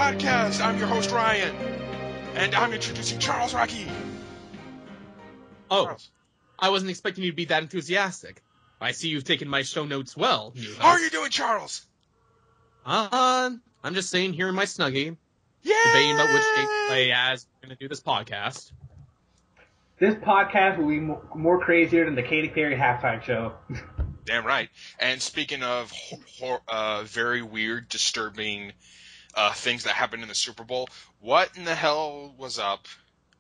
podcast. I'm your host, Ryan. And I'm introducing Charles Rocci. Oh, Charles. I wasn't expecting you to be that enthusiastic. I see you've taken my show notes well. How are you doing, Charles? I'm just sitting here in my Snuggie, Yay! debating about which game to play as we're going to do this podcast. This podcast will be more crazier than the Katy Perry halftime show. Damn right. And speaking of very weird, disturbing things that happened in the Super Bowl, what in the hell was up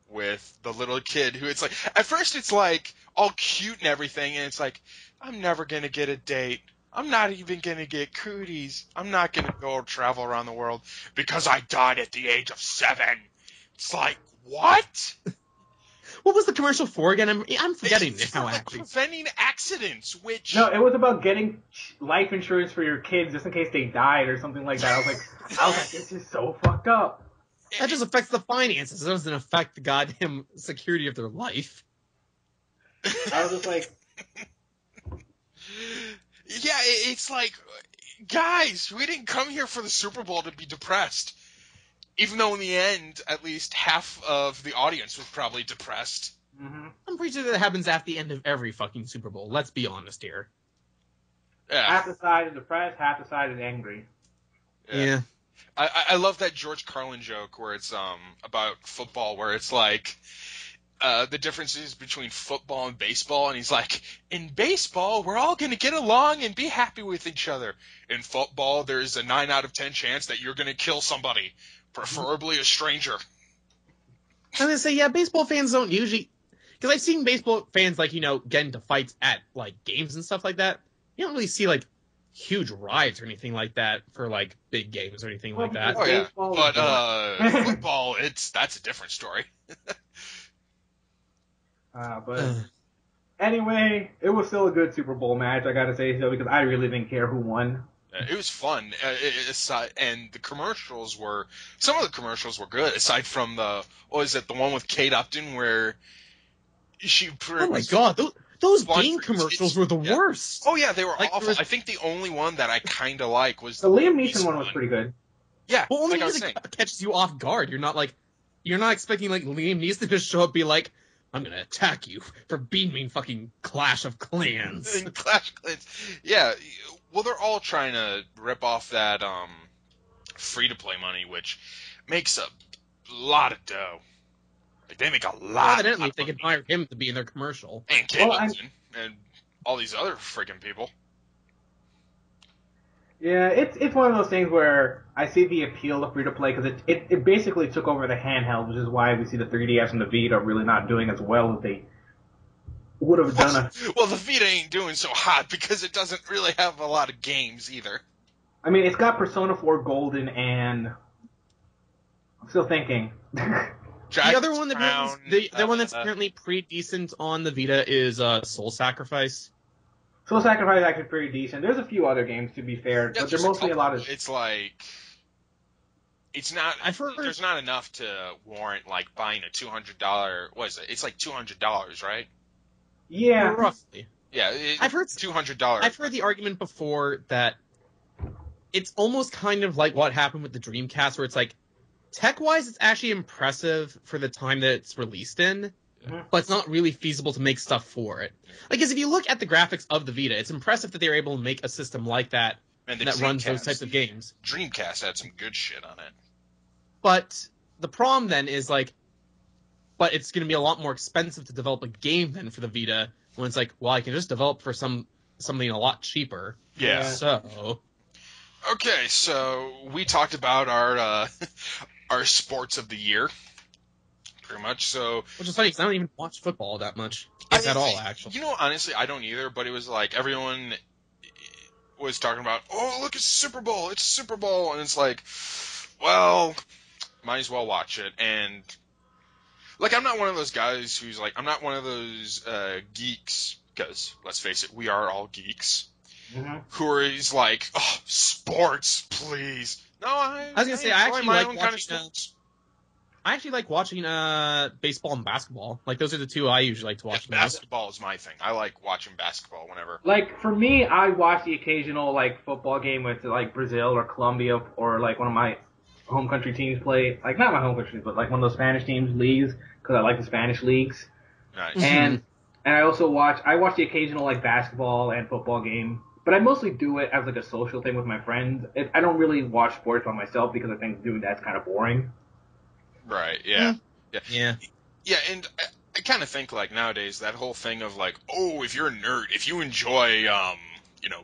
with the little kid who it's like, at first it's like all cute and everything, and it's like, I'm never going to get a date. I'm not even going to get cooties. I'm not going to go travel around the world because I died at the age of 7. It's like, what? What was the commercial for again? I'm forgetting It's now, for, like, actually. preventing accidents, which... No, it was about getting life insurance for your kids just in case they died or something like that. I was like, this is so fucked up. That just affects the finances. It doesn't affect the goddamn security of their life. I was just like... Yeah, it's like, guys, we didn't come here for the Super Bowl to be depressed. Even though in the end, at least half of the audience was probably depressed. Mm-hmm. I'm pretty sure that happens at the end of every fucking Super Bowl. Let's be honest here. Yeah. Half the side is depressed, half the side is angry. Yeah. I love that George Carlin joke where it's about football, where it's like the differences between football and baseball, and he's like, in baseball, we're all going to get along and be happy with each other. In football, there's a 9 out of 10 chance that you're going to kill somebody, preferably a stranger. I'm gonna say, yeah, baseball fans don't usually, because I've seen baseball fans, like, get into fights at, like, games and stuff like that. You don't really see, like, huge riots or anything like that for, like, big games or anything like that. Oh, yeah. Baseball But is football, that's a different story. But anyway, it was still a good Super Bowl match, I gotta say so, because I really didn't care who won. It was fun, and the commercials were, some of the commercials were good, aside from the one with Kate Upton where she... Oh my god, those game for commercials kids. were the Yeah. worst. Oh yeah, they were Like, awful. I think the only one that I kind of like was The Liam Neeson one was pretty good. Yeah, Well, only like I was because saying. it catches you off guard. You're not expecting, like, Liam Neeson to show up and be like, I'm gonna attack you for beaming fucking Clash of Clans. In Clash of Clans. Yeah, well, they're all trying to rip off that free-to-play money, which makes a lot of dough. Like, they make a lot Evidently, of they could money. hire him to be in their commercial. And Kate Well, Upton, and all these other freaking people. Yeah, it's one of those things where I see the appeal of free-to-play, because it basically took over the handheld, which is why we see the 3DS and the Vita really not doing as well as they would have done. Well, the Vita ain't doing so hot because it doesn't really have a lot of games either. I mean, it's got Persona 4 Golden and... I'm still thinking. The other one that Crown, the one that's apparently pretty decent on the Vita is Soul Sacrifice. Soul Sacrifice is actually pretty decent. There's a few other games, to be fair, Yeah, but they're there's mostly a couple. lot of... It's like... It's not... I've heard... There's not enough to warrant, like, buying a $200... What is it? It's like $200, right? Yeah. Roughly. Yeah, I've heard $200. I've heard the argument before that it's almost kind of like what happened with the Dreamcast, where it's like, tech-wise, it's actually impressive for the time that it's released in, but it's not really feasible to make stuff for it. Like, because if you look at the graphics of the Vita, it's impressive that they were able to make a system like that And the that runs those Dreamcast- types of games. Dreamcast had some good shit on it. But the problem then is, like, but it's going to be a lot more expensive to develop a game then for the Vita, when it's like, well, I can just develop for something a lot cheaper. Yeah. So... Okay, so we talked about our our sports of the year, pretty much. So, Which is funny, because I don't even watch football that much, if at all, actually. You know, honestly, I don't either. But it was like everyone was talking about, oh, look, it's Super Bowl, it's Super Bowl, and it's like, well, might as well watch it. And like, I'm not one of those guys who's like, I'm not one of those geeks, because let's face it, we are all geeks. Mm-hmm. Who is like, oh, sports, please. No, I was gonna say, I enjoy actually my like own kind of watching, sports. I actually like watching baseball and basketball. Like, those are the two I usually like to watch the most. Basketball is my thing. I like watching basketball whenever. Like, for me, I watch the occasional, like, football game with, like, Brazil or Colombia or, like, one of my home country teams play. Like, not my home country, but like one of those Spanish teams leagues, because I like the Spanish leagues. Nice. And I also watch the occasional like basketball and football game, but I mostly do it as like a social thing with my friends. I don't really watch sports by myself because I think doing that's kind of boring. Right. Yeah. Yeah. Yeah, and I kind of think like nowadays that whole thing of like, oh, if you're a nerd, if you enjoy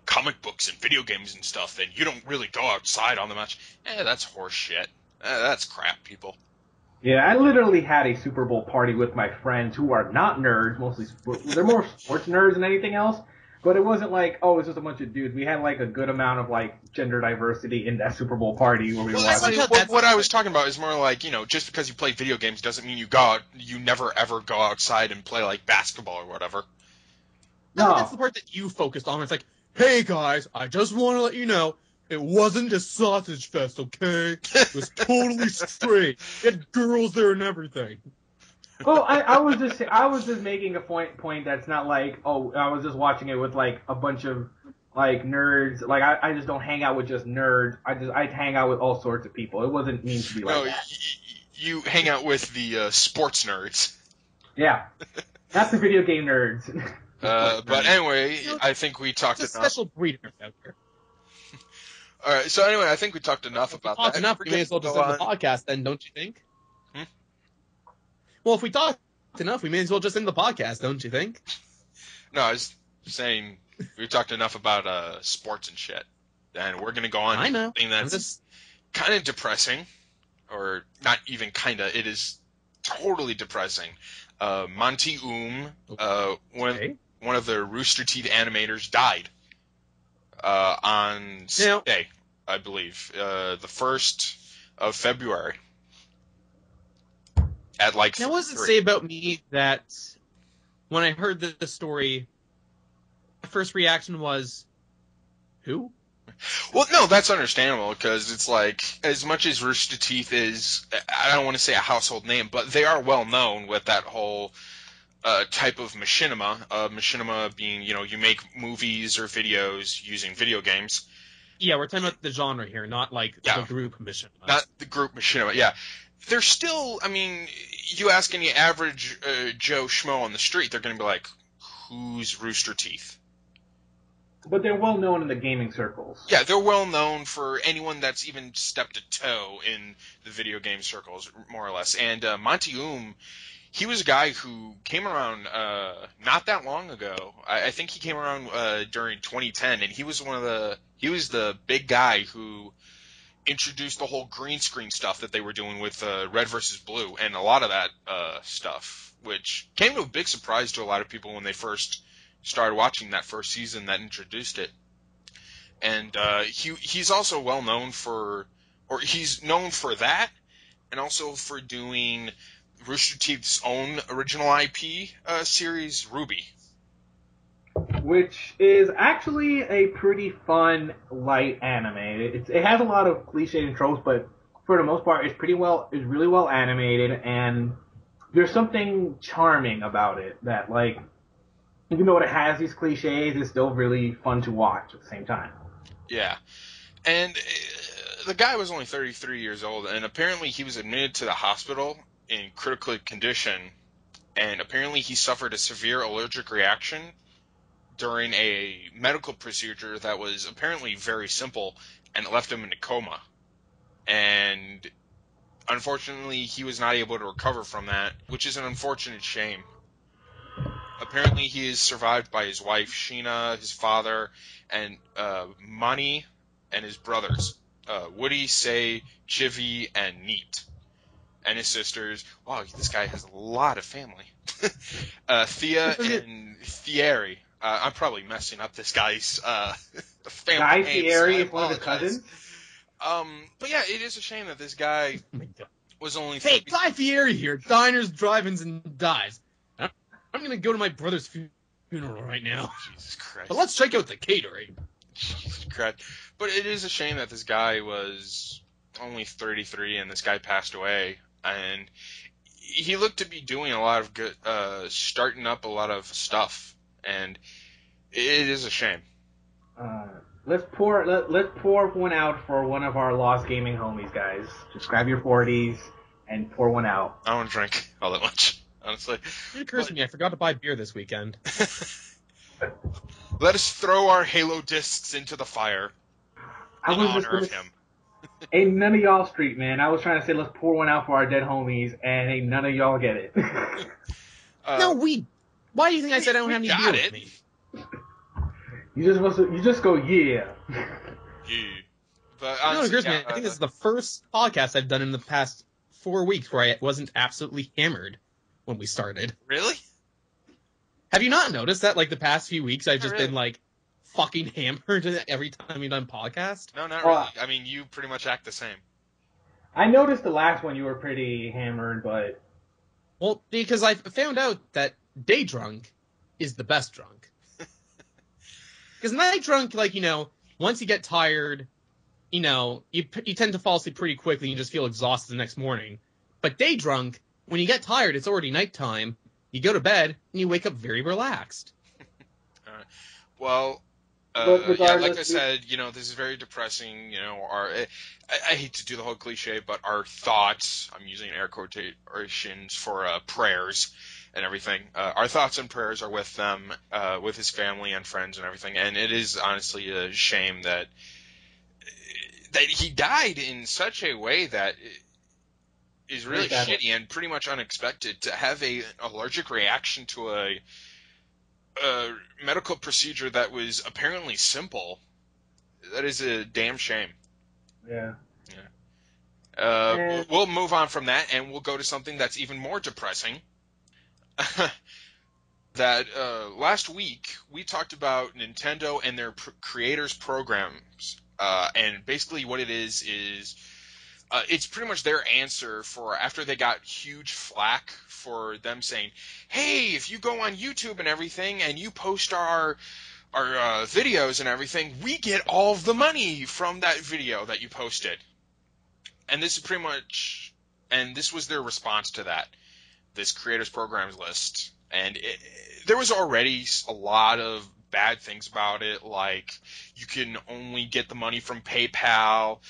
comic books and video games and stuff, then you don't really go outside on the much. That's horse shit. That's crap, people. Yeah, I literally had a Super Bowl party with my friends who are not nerds, they're more sports nerds than anything else. But it wasn't like, oh, it's just a bunch of dudes. We had like a good amount of like gender diversity in that Super Bowl party where we were watching. What I was talking about is more like, just because you play video games doesn't mean you never ever go outside and play like basketball or whatever. No, that's the part that you focused on. It's like, hey guys, I just want to let you know, it wasn't a sausage fest, okay? It was totally straight. It had girls there and everything. Well, I was just making a point that's not like, oh, I was just watching it with like a bunch of like nerds. Like I just don't hang out with just nerds. I hang out with all sorts of people. It wasn't mean to be like that. You hang out with the sports nerds. Yeah, that's the video game nerds. But anyway, I think we talked enough. It's a special breed out there. All right, so anyway, I think we talked enough about that. Enough, we may as well just end the podcast then, don't you think? Well, if we talked enough, we may as well just end the podcast, don't you think? No, I was saying we've talked enough about sports and shit, and we're going to go on to something that's kind of depressing, or not even kind of, it is totally depressing. Monty Oum, one of the Rooster Teeth animators, died on Sunday, I believe, the 1st of February. At like now, what does it say about me that when I heard the story, my first reaction was, who? Well, no, that's understandable, because it's like, as much as Rooster Teeth is, I don't want to say a household name, but they are well known with that whole type of machinima. Machinima being, you make movies or videos using video games. Yeah, we're talking about the genre here, not like the group machinima. Not the group machinima, yeah. They're still, I mean, you ask any average Joe Schmo on the street, they're going to be like, who's Rooster Teeth? But they're well known in the gaming circles. Yeah, they're well known for anyone that's even stepped a toe in the video game circles, more or less. And Monty Oum, he was a guy who came around not that long ago. I think he came around during 2010, and he was the big guy who introduced the whole green screen stuff that they were doing with Red versus Blue, and a lot of that stuff, which came to a big surprise to a lot of people when they first started watching that first season that introduced it. And he's also well known he's known for that, and also for doing Rooster Teeth's own original IP series, Ruby. Which is actually a pretty fun, light anime. It has a lot of cliches and tropes, but for the most part, it's really well animated, and there's something charming about it that, like, even though it has these cliches, it's still really fun to watch at the same time. Yeah. And the guy was only 33 years old, and apparently he was admitted to the hospital in critical condition, and apparently he suffered a severe allergic reaction during a medical procedure that was apparently very simple, and it left him in a coma. And unfortunately, he was not able to recover from that, which is an unfortunate shame. Apparently, he is survived by his wife, Sheena, his father, and Mani, and his brothers, Woody, Sei, Chivy, and Neat. And his sisters. Wow, this guy has a lot of family. Thea and Thierry. I'm probably messing up this guy's family Guy names. Fieri is one of his cousins? But yeah, it is a shame that this guy was only... Hey, Guy Fieri here. Diners, drive-ins, and dives. I'm going to go to my brother's funeral right now. Jesus Christ. But let's check out the catering. Jesus Christ. But it is a shame that this guy was only 33 and this guy passed away. And he looked to be doing a lot of good, starting up a lot of stuff. And it is a shame. let's pour one out for one of our lost gaming homies, guys. Just grab your 40s and pour one out. I don't drink all that much, honestly. It occurs to me, I forgot to buy beer this weekend. Let us throw our Halo discs into the fire in honor of him. Ain't none of y'all street, man. I was trying to say let's pour one out for our dead homies, and ain't none of y'all get it. No, why do you think I said I don't have any beer with me? You just go, yeah. Yeah. But No, it occurs to me, I think this is the first podcast I've done in the past 4 weeks where I wasn't absolutely hammered when we started. Really? Have you not noticed that, like, the past few weeks I've just been, like, fucking hammered every time we've done podcast? No, not really. I mean, you pretty much act the same. I noticed the last one you were pretty hammered, but... Well, because I found out that day drunk is the best drunk. Because night drunk, like, you know, once you get tired, you know, you tend to fall asleep pretty quickly and you just feel exhausted the next morning. But day drunk, when you get tired, it's already nighttime. You go to bed, and you wake up very relaxed. All right. Well, yeah, like I said, you know, this is very depressing. You know, I hate to do the whole cliche, but our thoughts, I'm using air quotations for prayers and everything. Our thoughts and prayers are with them, with his family and friends and everything. And it is honestly a shame that he died in such a way that is really shitty and pretty much unexpected. To have an allergic reaction to a medical procedure that was apparently simple, that is a damn shame. Yeah. We'll move on from that, and we'll go to something that's even more depressing. That last week we talked about Nintendo and their creators programs, and basically what it is it's pretty much their answer for after they got huge flack for them saying, hey, if you go on YouTube and everything and you post our videos and everything, we get all of the money from that video that you posted. And this is pretty much, and this was their response to that, this creators programs list. And there was already a lot of bad things about it, like you can only get the money from PayPal,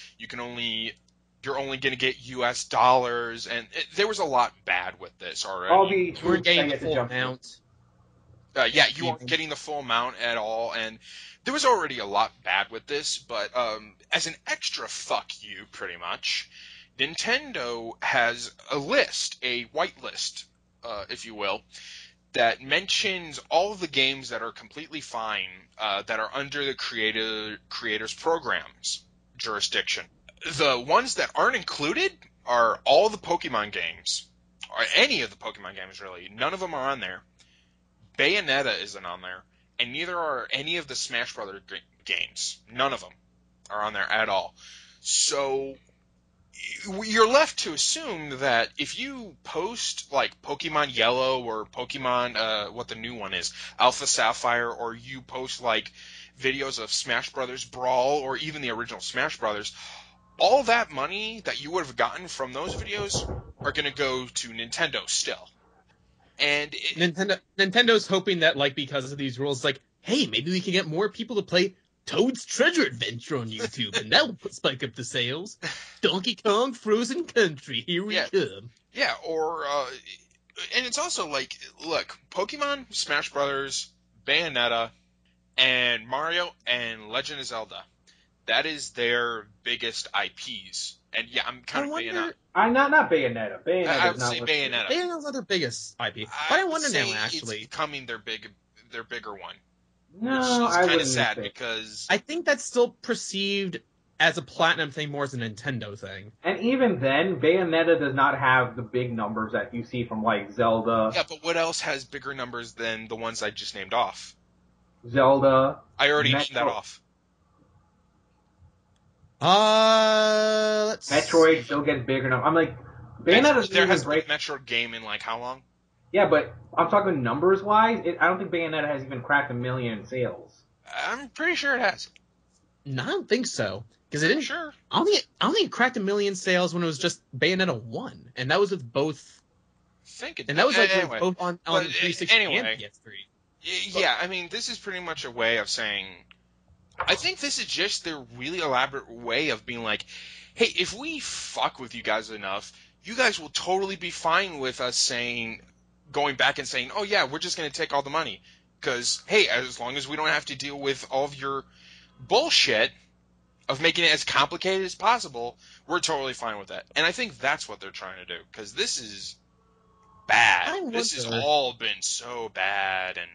you're only going to get US dollars, and there was a lot bad with this already. You weren't getting the full amount. Yeah, you weren't getting the full amount at all, and there was already a lot bad with this, but as an extra fuck you, pretty much, Nintendo has a list, a whitelist, if you will, that mentions all of the games that are completely fine, that are under the creators programs jurisdiction. The ones that aren't included are all the Pokemon games, or any of the Pokemon games, really. None of them are on there. Bayonetta isn't on there, and neither are any of the Smash Brothers games. None of them are on there at all. So you're left to assume that if you post like Pokemon Yellow or Pokemon, what the new one is, Alpha Sapphire, or you post like videos of Smash Brothers Brawl or even the original Smash Brothers, all that money that you would have gotten from those videos are going to go to Nintendo still. And Nintendo's hoping that, like, because of these rules, like, hey, maybe we can get more people to play Toad's Treasure Adventure on YouTube, and that will spike up the sales. Donkey Kong Frozen Country, here we come. Yeah, or, and it's also like, look, Pokemon, Smash Brothers, Bayonetta, and Mario, and Legend of Zelda. That is their biggest IPs. And yeah, I'm kind of Bayonetta. I'm not Bayonetta. I would say Bayonetta. Bayonetta's not their biggest IP. But I wonder now, actually. It's becoming their bigger one. No, which is kind of sad because I think that's still perceived as a Platinum thing more as a Nintendo thing. And even then, Bayonetta does not have the big numbers that you see from, like, Zelda. Yeah, but what else has bigger numbers than the ones I just named off? Zelda. I already named that off. Let's Metroid still gets bigger now. I'm like, Bayonetta's there has been a Metroid game in like how long? Yeah, but I'm talking numbers wise. I don't think Bayonetta has even cracked 1 million in sales. I'm pretty sure it has. No, I don't think so because it didn't. Sure. I don't think it cracked 1 million sales when it was just Bayonetta 1, and that was with both. And that was like anyway, both on 360 and PS3. Yeah, I mean, this is pretty much a way of saying I think this is just their really elaborate way of being like, hey, if we fuck with you guys enough, you guys will totally be fine with us going back and saying, oh yeah, we're just going to take all the money. Because, hey, as long as we don't have to deal with all of your bullshit of making it as complicated as possible, we're totally fine with that. And I think that's what they're trying to do. Because this is bad. This has all been so bad and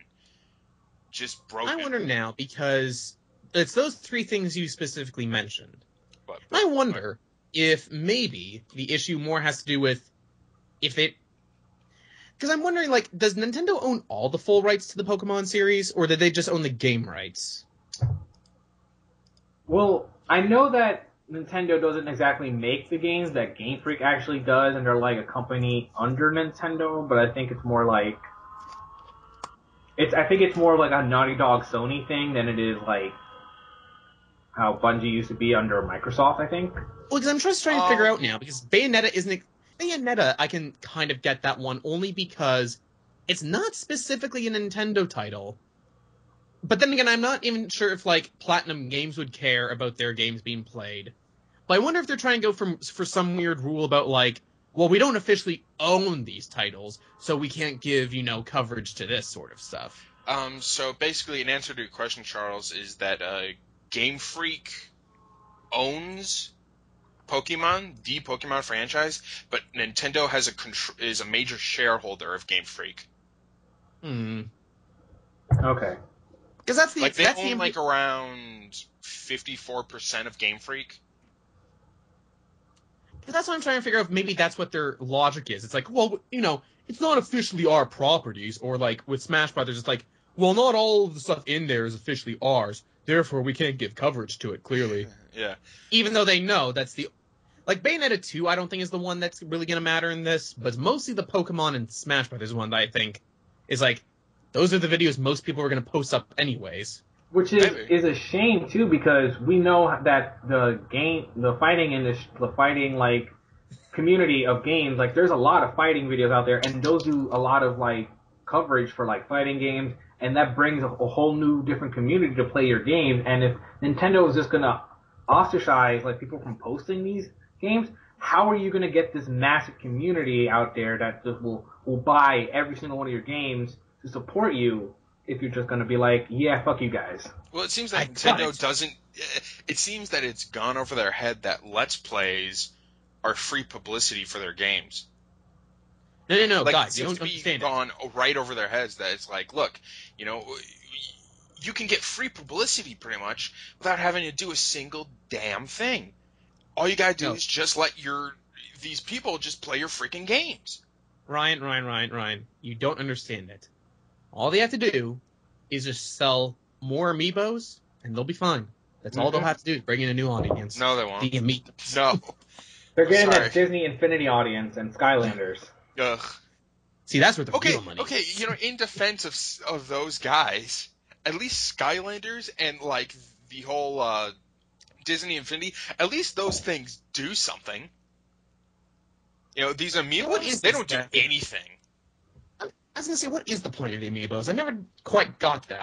just broken. I wonder now, because it's those three things you specifically mentioned. I wonder if maybe the issue more has to do with because I'm wondering, like, does Nintendo own all the full rights to the Pokemon series, or did they just own the game rights? Well, I know that Nintendo doesn't exactly make the games, that Game Freak actually does, and they're like a company under Nintendo, but I think it's more like I think it's more like a Naughty Dog Sony thing than it is like how Bungie used to be under Microsoft, I think. Well, because I'm just trying to figure out now, because Bayonetta, I can kind of get that one only because it's not specifically a Nintendo title. But then again, I'm not even sure if, like, Platinum Games would care about their games being played. But I wonder if they're trying to go for some weird rule about, like, well, we don't officially own these titles, so we can't give, coverage to this sort of stuff. So basically, an answer to your question, Charles, is that Game Freak owns Pokemon, the Pokemon franchise, but Nintendo is a major shareholder of Game Freak. Okay. Because they own around 54% of Game Freak. That's what I'm trying to figure out. If maybe that's what their logic is. It's like, well, it's not officially our properties, or like with Smash Brothers, it's like, well, not all of the stuff in there is officially ours, therefore we can't give coverage to it. Clearly, yeah. Even though they know that's Bayonetta 2, I don't think is the one that's really going to matter in this, but it's mostly the Pokemon and Smash Brothers one that I think is like, those are the videos most people are going to post up anyways. Which is a shame too, because we know that the fighting like community of games, like there's a lot of fighting videos out there, and those do a lot of like coverage for like fighting games, and that brings a whole new different community to play your game. And if Nintendo is just gonna ostracize like people from posting these games, how are you gonna get this massive community out there that just will buy every single one of your games to support you? If you're just going to be like, yeah, fuck you guys. Well, it seems that Nintendo doesn't... It seems that it's gone over their head that Let's Plays are free publicity for their games. No, like, guys, you don't understand. It's gone right over their heads that it's like, look, you can get free publicity pretty much without having to do a single damn thing. All you gotta do is just let these people just play your freaking games. Ryan, you don't understand it. All they have to do is just sell more amiibos, and they'll be fine. That's all they'll have to do is bring in a new audience. No, they won't. The amiibos. No. They're getting that Disney Infinity audience and Skylanders. Ugh. See, that's where the real money is. Okay, in defense of those guys, at least Skylanders and, like, the whole Disney Infinity, at least those things do something. These amiibos, they don't do anything. I was gonna say, what is the point of the amiibos? I never quite got that.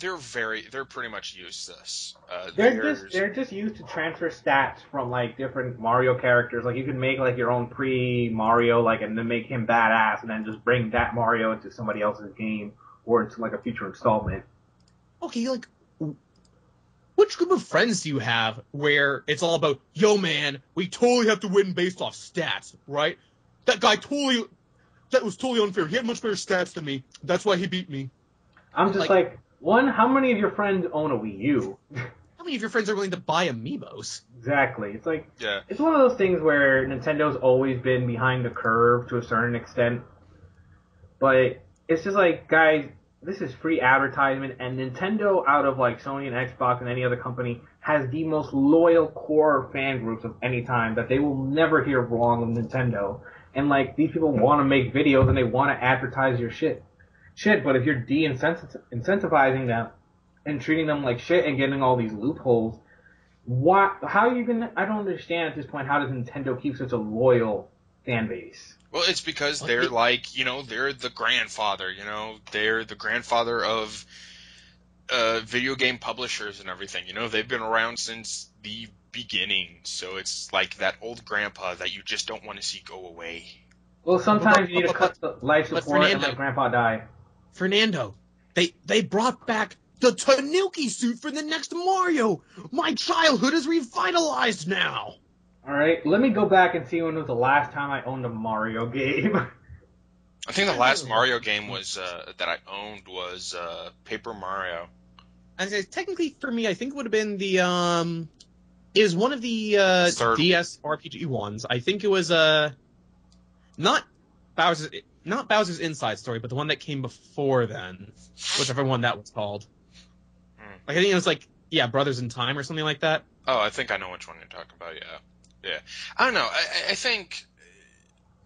They're pretty much useless. They're just used to transfer stats from like different Mario characters. Like you can make like your own pre-Mario, like, and then make him badass, and then just bring that Mario into somebody else's game or into like a future installment. Okay, like, which group of friends do you have where it's all about, yo man, we totally have to win based off stats, right? That was totally unfair. He had much better stats than me. That's why he beat me. I'm just like, how many of your friends own a Wii U? How many of your friends are willing to buy amiibos? Exactly. It's like, It's one of those things where Nintendo's always been behind the curve to a certain extent. But it's just like, guys, this is free advertisement, and Nintendo, out of like Sony and Xbox and any other company, has the most loyal core fan groups of any time that they will never hear wrong of Nintendo. And, like, these people want to make videos and they want to advertise your shit. But if you're de-incentivizing them and treating them like shit and getting all these loopholes, how are you going to... I don't understand at this point, how does Nintendo keep such a loyal fan base? Well, it's because they're like, they're the grandfather, they're the grandfather of video game publishers and everything. They've been around since the beginning, so it's like that old grandpa that you just don't want to see go away. Well, sometimes you need to cut the life support and let grandpa die. Fernando, they brought back the Tanuki suit for the next Mario. My childhood is revitalized now. Alright, let me go back and see when was the last time I owned a Mario game. I think the last Mario game was that I owned was Paper Mario. And technically, for me, I think it would have been the it was one of the DS RPG ones. I think it was not Bowser's Inside Story, but the one that came before then, whichever one that was called. Like, I think it was Brothers in Time or something like that. Oh, I think I know which one you're talking about. Yeah. I don't know. I think,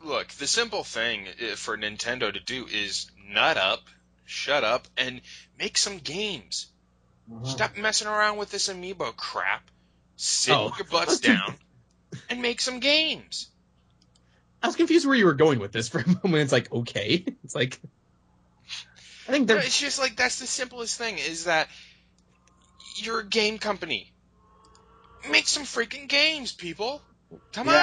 look, the simple thing for Nintendo to do is nut up, shut up, and make some games. Stop messing around with this amiibo crap. Sit your butts down and make some games. I was confused where you were going with this for a moment. It's like, okay. It's like, I think it's just like, that's the simplest thing, is that you're a game company. Make some freaking games, people. Come on.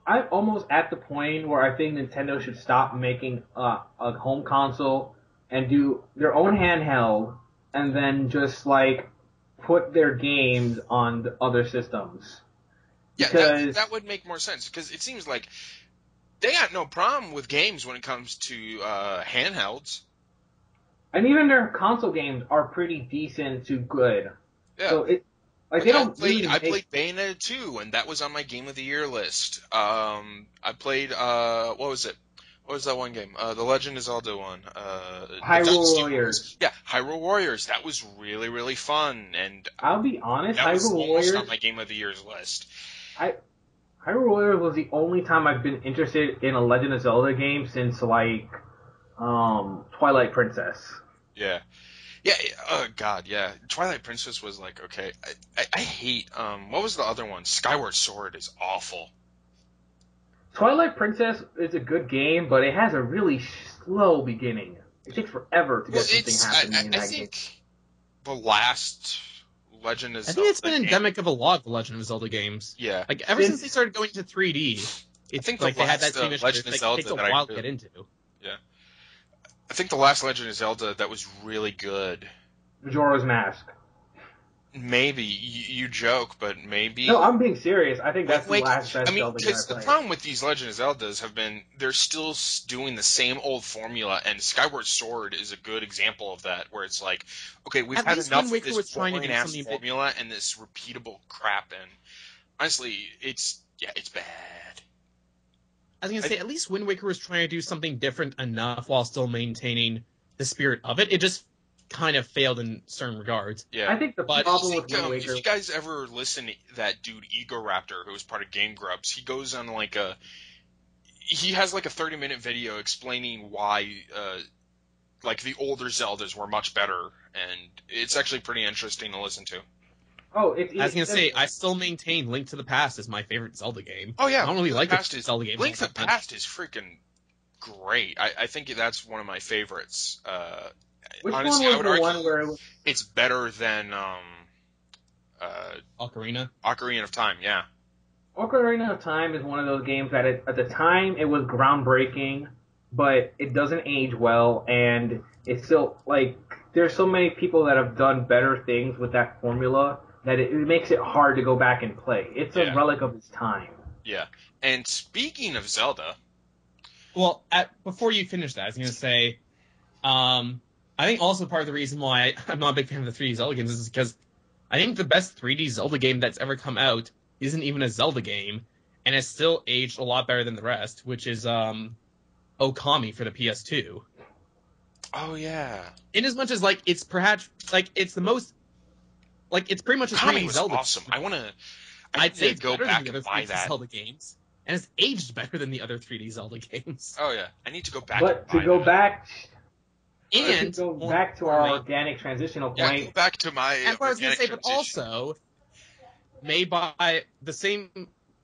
I'm almost at the point where I think Nintendo should stop making a home console and do their own handheld, and then just put their games on the other systems. Yeah, that would make more sense, because it seems like they got no problem with games when it comes to handhelds. And even their console games are pretty decent to good. Yeah. So I played Bayonetta 2, and that was on my Game of the Year list. I played what was it? What was that one game? The Legend of Zelda one. Hyrule Warriors. Yeah, Hyrule Warriors. That was really, really fun, and I'll be honest, that was Hyrule almost Warriors on my Game of the Year's list. Hyrule Warriors was the only time I've been interested in a Legend of Zelda game since Twilight Princess. Yeah. Yeah, oh god, yeah. Twilight Princess was okay. I hate, what was the other one? Skyward Sword is awful. Twilight Princess is a good game, but it has a really slow beginning. It takes forever to get something happening in that game. I think the last Legend of Zelda I think it's been endemic of a lot of the Legend of Zelda games. Yeah. Ever since they started going to 3D, it's they had that same issue. It takes a while to get into. Yeah. I think the last Legend of Zelda that was really good. Majora's Mask. Maybe. You joke, but maybe. No, I'm being serious. I think that's the last best Zelda game I played. Because the problem with these Legend of Zeldas have been, they're still doing the same old formula, and Skyward Sword is a good example of that, where it's like, okay, we've had enough of this boring-ass formula and this repeatable crap, and honestly, it's bad. I was going to say, at least Wind Waker was trying to do something different enough while still maintaining the spirit of it. It just kind of failed in certain regards. Yeah. I think the problem with Wind Waker... If you guys ever listen to that dude, Ego Raptor, who was part of Game Grumps, he goes on he has a 30-minute video explaining why the older Zeldas were much better, and it's actually pretty interesting to listen to. Oh, I was going to say, I still maintain Link to the Past is my favorite Zelda game. Oh, yeah. I don't really like the Zelda game. Link to the Past is freaking great. I think that's one of my favorites. Which honestly, one was the one where... It's better than... Ocarina? Ocarina of Time, yeah. Ocarina of Time is one of those games that at the time it was groundbreaking, but it doesn't age well, and it's still, there's so many people that have done better things with that formula that it makes it hard to go back and play. It's a relic of its time. Yeah. And speaking of Zelda... Well, before you finish that, I was going to say, I think also part of the reason why I'm not a big fan of the 3D Zelda games is because I think the best 3D Zelda game that's ever come out isn't even a Zelda game, and it's still aged a lot better than the rest, which is Okami for the PS2. Oh, yeah. In as much as, it's perhaps, it's the most... it's pretty much a 3D Zelda. Awesome. I'd say it's go better back than the and other buy 3D that. Zelda games. And it's aged better than the other 3D Zelda games. Oh, yeah. I need to go back But to go back... And to go back to our organic transitional point... Yeah, go back to my and what I was going to say, transition. but also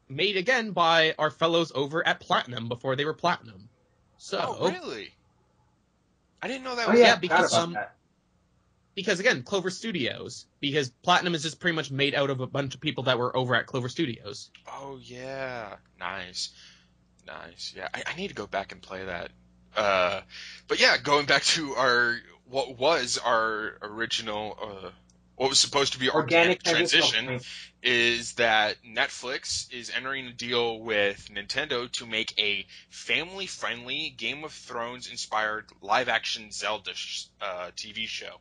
made again by our fellows over at Platinum before they were Platinum. So, oh, really? I didn't know that Oh, was... yeah, because because again, Clover Studios, because Platinum is just pretty much made out of a bunch of people that were over at Clover Studios. Oh yeah, nice. Yeah, I need to go back and play that. But yeah, going back to what was our original, what was supposed to be organic transition, is that Netflix is entering a deal with Nintendo to make a family-friendly Game of Thrones-inspired live-action Zelda TV show.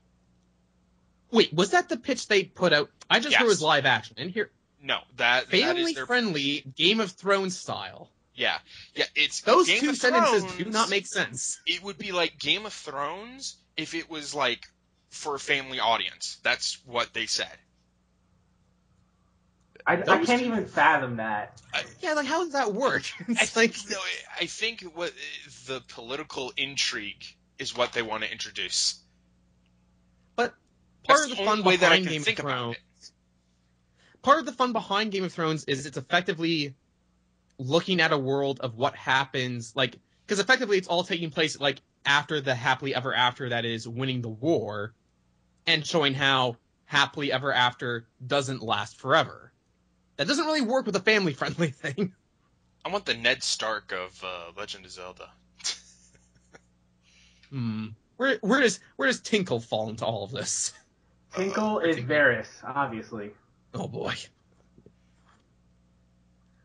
Wait, was that the pitch they put out? I just heard it was live action. And here, no, that family-friendly Game of Thrones style. Yeah, it's those Game two of sentences Thrones, do not make sense. It would be like Game of Thrones if it was like for a family audience. That's what they said. I can't even fathom that. Yeah, like how does that work? I think what the political intrigue is what they want to introduce. But part of the the fun way that I behind can Game think of about Thrones, it. Part of the fun behind Game of Thrones is it's effectively looking at a world of what happens, like, because effectively it's all taking place like after the happily ever after, that is winning the war, and showing how happily ever after doesn't last forever. That doesn't really work with a family friendly thing. I want the Ned Stark of Legend of Zelda. Where does Tinkle fall into all of this? Tinkle is Varys, obviously. Oh boy.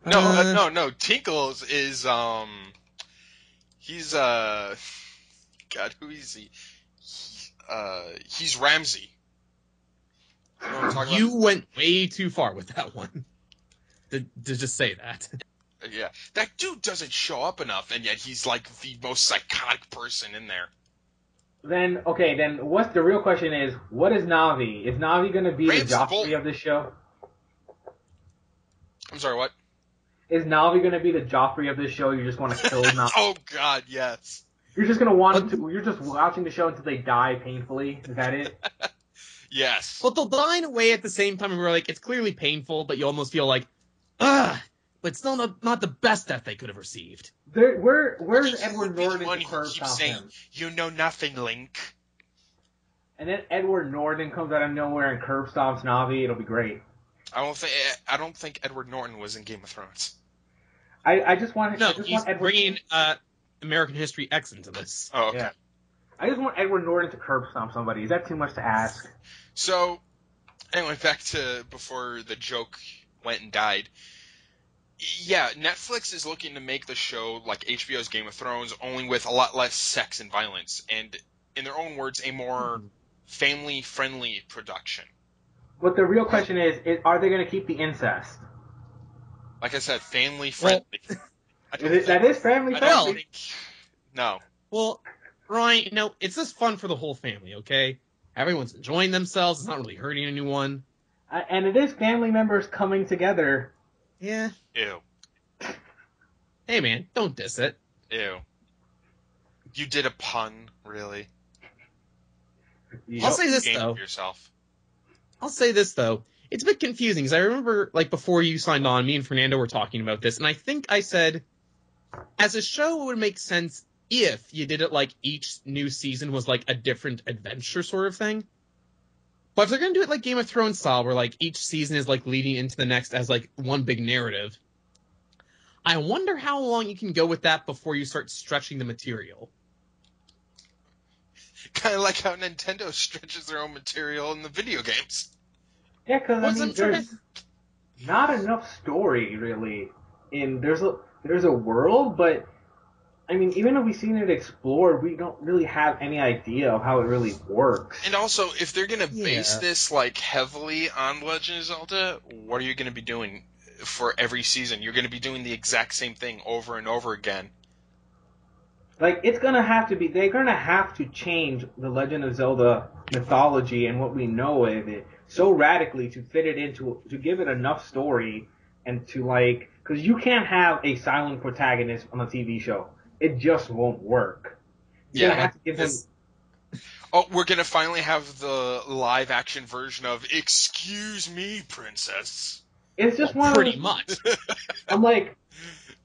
No. Tinkles is he's God, who is he? He's Ramsay. You know what I'm talking You went way too far with that one. To just say that. Yeah, that dude doesn't show up enough, and yet he's like the most psychotic person in there. Then what's the real question is, what is Na'vi? Is Na'vi going to be the Joffrey of this show? I'm sorry, what? Is Na'vi going to be the Joffrey of this show? You just want to kill Na'vi? Oh God, yes. You're just going to want to. You're just watching the show until they die painfully. Is that it? Yes. Well, they'll die in a way at the same time, and we're like, it's clearly painful, but you almost feel like, ugh, but still not the best death they could have received. Where's Edward Norton one to who curb keeps stomp saying, him? "You know nothing, Link." And then Edward Norton comes out of nowhere and curb stomps Na'vi. It'll be great. I don't think Edward Norton was in Game of Thrones. He's bringing American History X into this. Oh, okay. Yeah. I just want Edward Norton to curb stomp somebody. Is that too much to ask? So, anyway, back to before the joke went and died. Yeah, Netflix is looking to make the show like HBO's Game of Thrones, only with a lot less sex and violence, and, in their own words, a more family-friendly production. But the real question is are they going to keep the incest? Like I said, family-friendly. That is family-friendly. No. Well, Ryan, it's just fun for the whole family, okay? Everyone's enjoying themselves. It's not really hurting anyone. And it is family members coming together. Yeah. Ew. Hey, man, don't diss it. Ew. You did a pun, really? I'll say this, though. I'll say this, though. It's a bit confusing, because I remember, like, before you signed on, me and Fernando were talking about this, and I think I said, as a show, it would make sense if you did it like each new season was like a different adventure sort of thing. But if they're going to do it like Game of Thrones style, where like each season is like leading into the next as like one big narrative, I wonder how long you can go with that before you start stretching the material. Kind of like how Nintendo stretches their own material in the video games. Yeah, because there's not enough story really. There's a world, but I mean, even if we've seen it explored, we don't really have any idea of how it really works. And also, if they're going to base this like heavily on Legend of Zelda, what are you going to be doing for every season? You're going to be doing the exact same thing over and over again. Like, they're going to have to change the Legend of Zelda mythology and what we know of it so radically to fit it into, to give it enough story and to like, because you can't have a silent protagonist on a TV show. It just won't work. You're gonna have to give him... Oh, we're going to finally have the live action version of "Excuse me, Princess." It's just pretty much. I'm like,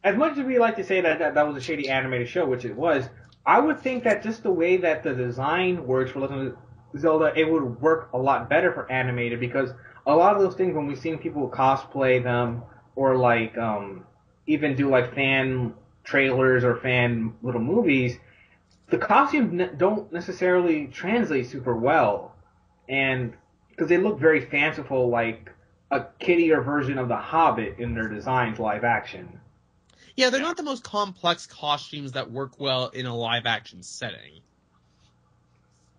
as much as we like to say that was a shady animated show, which it was, I would think that just the way that the design works for Legend Zelda, it would work a lot better for animated because a lot of those things when we've seen people cosplay them or like even do like fan trailers or fan little movies, the costumes don't necessarily translate super well, and because they look very fanciful, like a kiddier version of the Hobbit in their designs live action. Yeah, they're not the most complex costumes that work well in a live-action setting.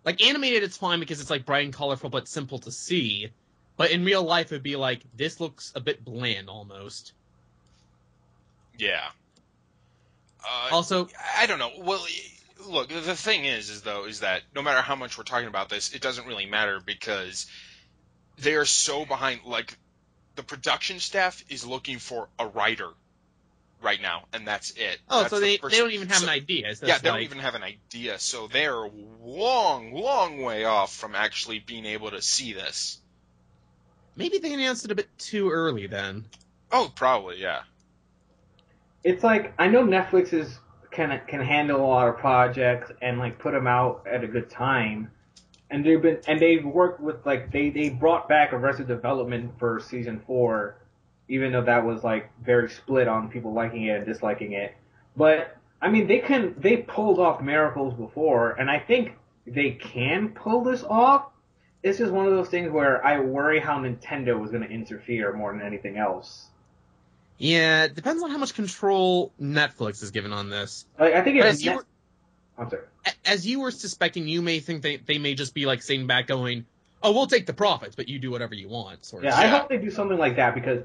Like, animated, it's fine because it's, like, bright and colorful but simple to see. But in real life, it'd be like, this looks a bit bland, almost. Yeah. Also, I don't know. Well, look, the thing is that no matter how much we're talking about this, it doesn't really matter because they are so behind. Like, the production staff is looking for a writer right now, and that's it. oh, That's so they don't even have an idea. It's just they like, don't even have an idea, so they're a long, long way off from actually being able to see this. maybe they announced it a bit too early then. Oh, probably, yeah. It's like I know Netflix can handle a lot of projects and like put them out at a good time, and they've worked with like they brought back Arrested Development for season 4, even though that was like very split on people liking it and disliking it. But I mean they pulled off miracles before, and I think they can pull this off. It's just one of those things where I worry how Nintendo is going to interfere more than anything else. Yeah, it depends on how much control Netflix is given on this. Like I think As I'm sorry. as you were suspecting, you may think they may just be like sitting back going, oh, we'll take the profits, but you do whatever you want. Sort of. Yeah, I hope they do something like that because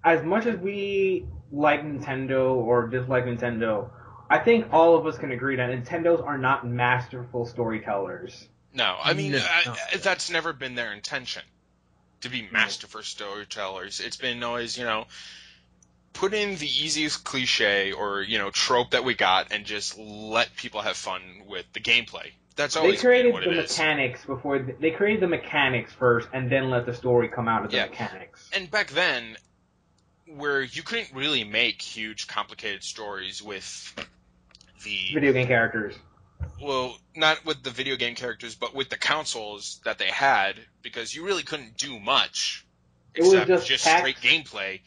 as much as we like Nintendo or dislike Nintendo, I think all of us can agree that Nintendos are not masterful storytellers. No, I mean, No. that's never been their intention, to be masterful storytellers. It's been always, put in the easiest cliche or, trope that we got and just let people have fun with the gameplay. That's always They created what the it is. mechanics before they created the mechanics first and then let the story come out of the mechanics. And back then, where you couldn't really make huge, complicated stories with the Video game characters. Well, not with the video game characters, but with the consoles that they had, because you really couldn't do much except just straight gameplay.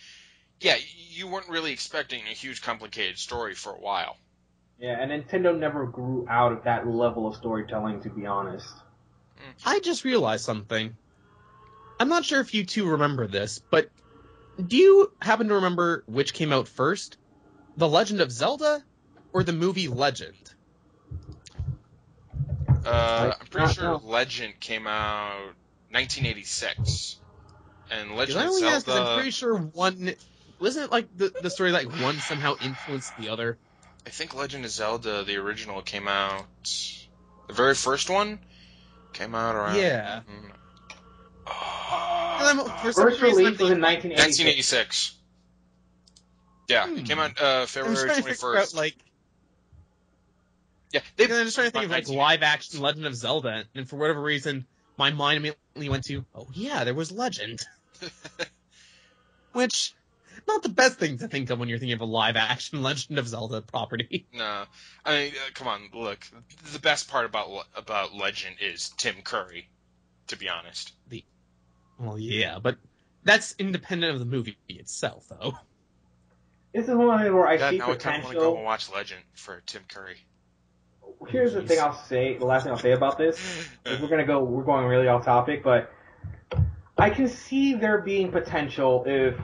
Yeah, you weren't really expecting a huge, complicated story for a while. Yeah, and Nintendo never grew out of that level of storytelling, to be honest. I just realized something. I'm not sure if you two remember this, but do you happen to remember which came out first? The Legend of Zelda or the movie Legend? I'm pretty sure Legend came out 1986, and Legend of Zelda. Because I'm pretty sure one wasn't it like the story like one somehow influenced the other. I think Legend of Zelda, the original, came out. The very first one came out around. Yeah. First release was in 1986. Yeah, it came out February 21st. Yeah, I'm just trying to think of like live action Legend of Zelda, and for whatever reason, my mind immediately went to, oh yeah, there was Legend. Which, not the best thing to think of when you're thinking of a live action Legend of Zelda property. No, I mean, come on, look. The best part about Legend is Tim Curry, to be honest. Well, yeah, but that's independent of the movie itself, though. This is one where I see now potential. I kind of want to go and watch Legend for Tim Curry. Here's the thing I'll say. The last thing I'll say about this is we're going really off topic, but I can see there being potential if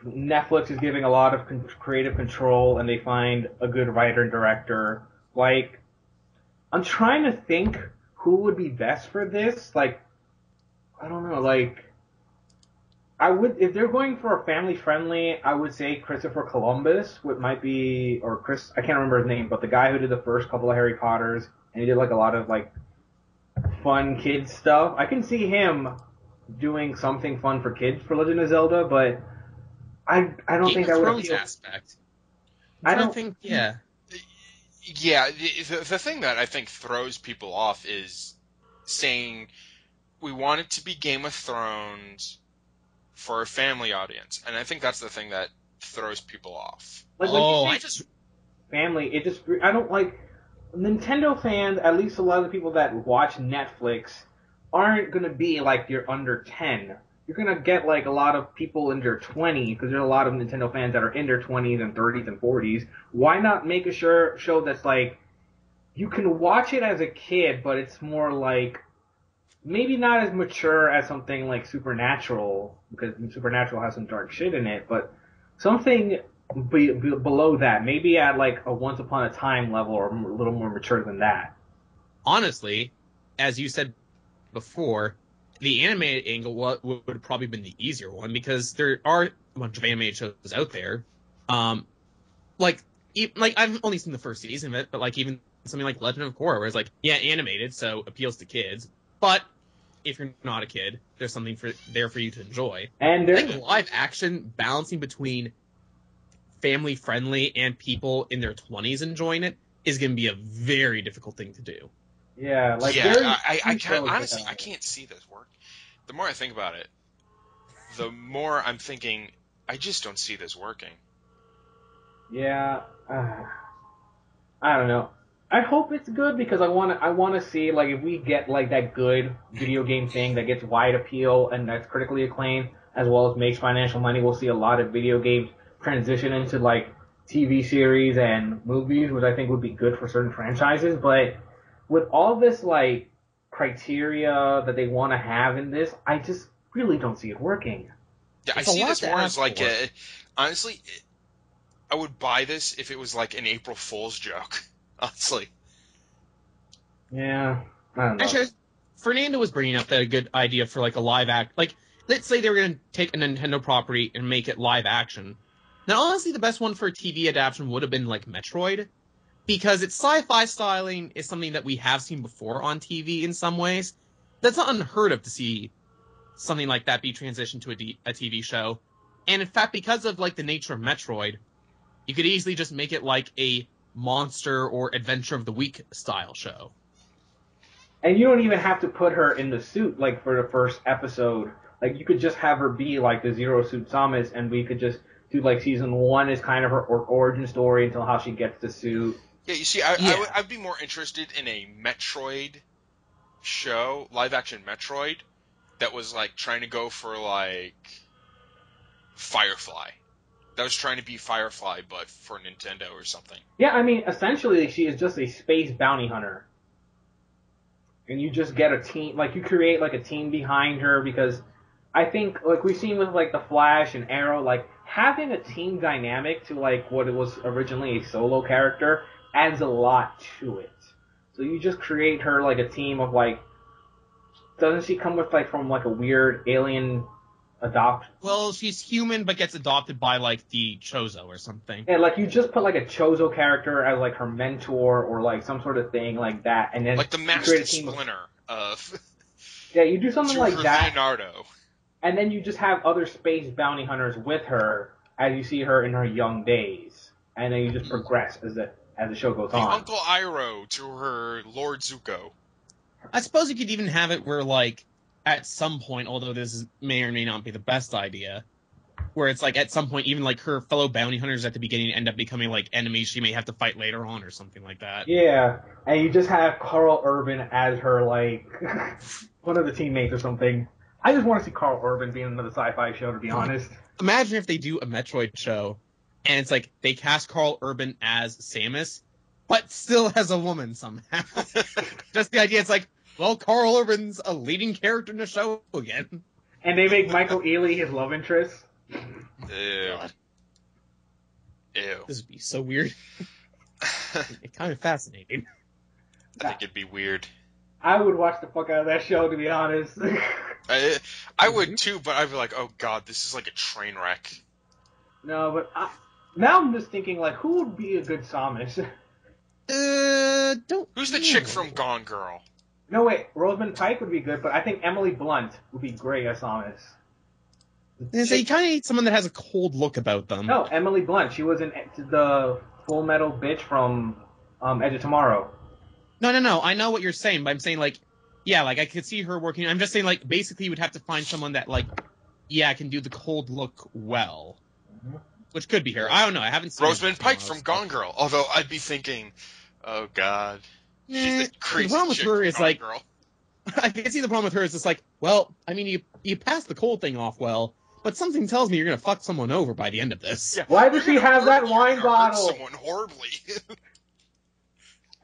Netflix is giving a lot of creative control and they find a good writer and director. Like, I'm trying to think who would be best for this. Like, I don't know. Like, I would, if they're going for a family friendly, I would say Christopher Columbus might be, or Chris, I can't remember his name, but the guy who did the first couple of Harry Potters, and he did like a lot of like fun kids stuff. I can see him doing something fun for kids for Legend of Zelda, but I don't think that would appeal. Aspect. I don't think, yeah. Yeah, the thing that I think throws people off is saying we want it to be Game of Thrones for a family audience, and I think that's the thing that throws people off. Like, family. I don't like Nintendo fans. At least a lot of the people that watch Netflix aren't gonna be like your under 10. You're gonna get like a lot of people in their 20s, because there's a lot of Nintendo fans that are in their 20s and 30s and 40s. Why not make a show that's like, you can watch it as a kid, but it's more like, maybe not as mature as something like Supernatural, because Supernatural has some dark shit in it, but something below that, maybe at like a Once Upon a Time level, or a little more mature than that. Honestly, as you said before, the animated angle would have probably been the easier one, because there are a bunch of animated shows out there. Like I've only seen the first season of it, but like even something like Legend of Korra, where it's like, yeah, animated, so appeals to kids, but if you're not a kid, there's something there for you to enjoy. And I think live action balancing between family friendly and people in their 20s enjoying it is going to be a very difficult thing to do. Yeah, like I can't, honestly, I can't see this work. The more I think about it, the more I'm thinking, I just don't see this working. Yeah, I don't know. I hope it's good, because I want to see, like, if we get like that good video game thing that gets wide appeal and that's critically acclaimed, as well as makes financial money, we'll see a lot of video games transition into like TV series and movies, which I think would be good for certain franchises. But with all this like criteria that they want to have in this, I just really don't see it working. Yeah, I see this more as like honestly, I would buy this if it was like an April Fool's joke. Honestly. Yeah, I don't know. Actually, Fernando was bringing up a good idea for like a live act. Like, let's say they were going to take a Nintendo property and make it live action. Now, honestly, the best one for a TV adaptation would have been like Metroid, because its sci-fi styling is something that we have seen before on TV in some ways. That's not unheard of to see something like that be transitioned to a TV show. And in fact, because of like the nature of Metroid, you could easily just make it like a Monster or Adventure of the Week style show. And you don't even have to put her in the suit, like, for the first episode. Like, you could just have her be, like, the Zero Suit Samus, and we could just do, like, season 1 is kind of her origin story until how she gets the suit. Yeah, you see, I'd be more interested in a Metroid show, live-action Metroid, that was, like, trying to go for, like, Firefly. That was trying to be Firefly, but for Nintendo or something. Yeah, I mean, essentially, she is just a space bounty hunter. And you just get a team, like, you create, like, a team behind her, because I think, like, we've seen with, like, The Flash and Arrow, like, having a team dynamic to, like, what it was originally a solo character adds a lot to it. So you just create her, like, a team of, like, doesn't she come with, like, from, like, a weird alien adopt? Well, she's human, but gets adopted by, like, the Chozo or something. Yeah, like, you just put, like, a Chozo character as, like, her mentor, or, like, some sort of thing like that, and then... Like the Master Splinter of... Yeah, you do something like that. Leonardo. And then you just have other space bounty hunters with her, as you see her in her young days. And then you just progress as the show goes on. Uncle Iroh to her Lord Zuko. I suppose you could even have it where, like, at some point, although may or may not be the best idea, where it's like at some point even like her fellow bounty hunters at the beginning end up becoming like enemies she may have to fight later on or something like that. Yeah, and you just have Carl Urban as her like one of the teammates or something. I just want to see Carl Urban be in another sci-fi show, to be honest. Imagine if they do a Metroid show and it's like they cast Carl Urban as Samus, but still as a woman somehow. Just the idea, it's like, well, Carl Urban's a leading character in the show again. And they make Michael Ealy his love interest. Ew. God. Ew. This would be so weird. It's kind of fascinating. I think it'd be weird. I would watch the fuck out of that show, to be honest. I would too, but I'd be like, oh god, this is like a train wreck. No, but now I'm just thinking, like, who would be a good Samus? Who's the chick from Gone Girl? No, wait, Rosamund Pike would be good, but I think Emily Blunt would be great as Samus. So you kind of need someone that has a cold look about them. No, Emily Blunt. She was in the Full Metal bitch from Edge of Tomorrow. No. I know what you're saying, but I'm saying, like, yeah, like, I could see her working. I'm just saying, like, basically you would have to find someone that, like, yeah, can do the cold look well. Mm-hmm. Which could be her. I don't know. I haven't seen Rosamund Pike from Gone Girl. Although I'd be thinking, oh god. She's the crazy the problem with chick her from is, Gone like, Girl. I can see the problem with her is just like, well, I mean, you passed the cold thing off well, but something tells me you're gonna fuck someone over by the end of this. Yeah, Why does she have that wine hurt bottle? someone horribly.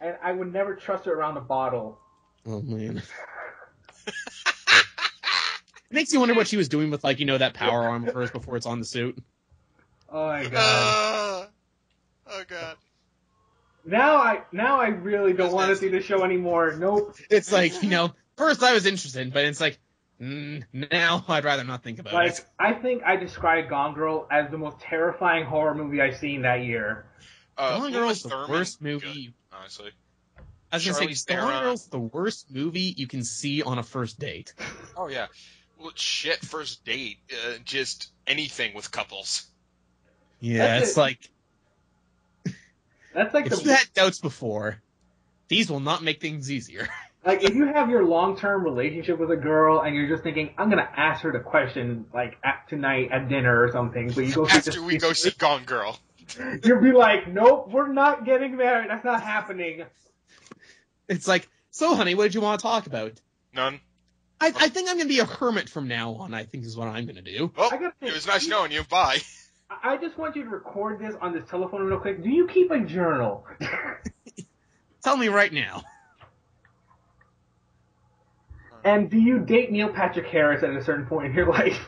And I would never trust her around a bottle. Oh man. It makes you wonder what she was doing with, like, that power arm of hers before it's on the suit. Oh my god. Oh god. Now I really don't want to see the show anymore. Nope. It's like, first I was interested, but it's like, now I'd rather not think about it. I think I described Gone Girl as the most terrifying horror movie I've seen that year. Gone Girl's the Thurman, worst movie. good, honestly. I was going to say, Charlize Gone Theron. Girl's the worst movie you can see on a first date. Oh yeah. Well, shit, first date, just anything with couples. Yeah, That's it's like, That's like if you had doubts before, these will not make things easier. Like, if you have your long-term relationship with a girl and you're just thinking, I'm gonna ask her the question, like, tonight at dinner or something, but you go After we go see Gone Girl. You'll be like, nope, we're not getting married. That's not happening. It's like, so honey, what did you want to talk about? None. I think I'm going to be a hermit from now on, I think is what I'm going to do. Well, I gotta say, it was nice knowing you. Bye. I just want you to record this on this telephone real quick. Do you keep a journal? Tell me right now. And do you date Neil Patrick Harris at a certain point in your life?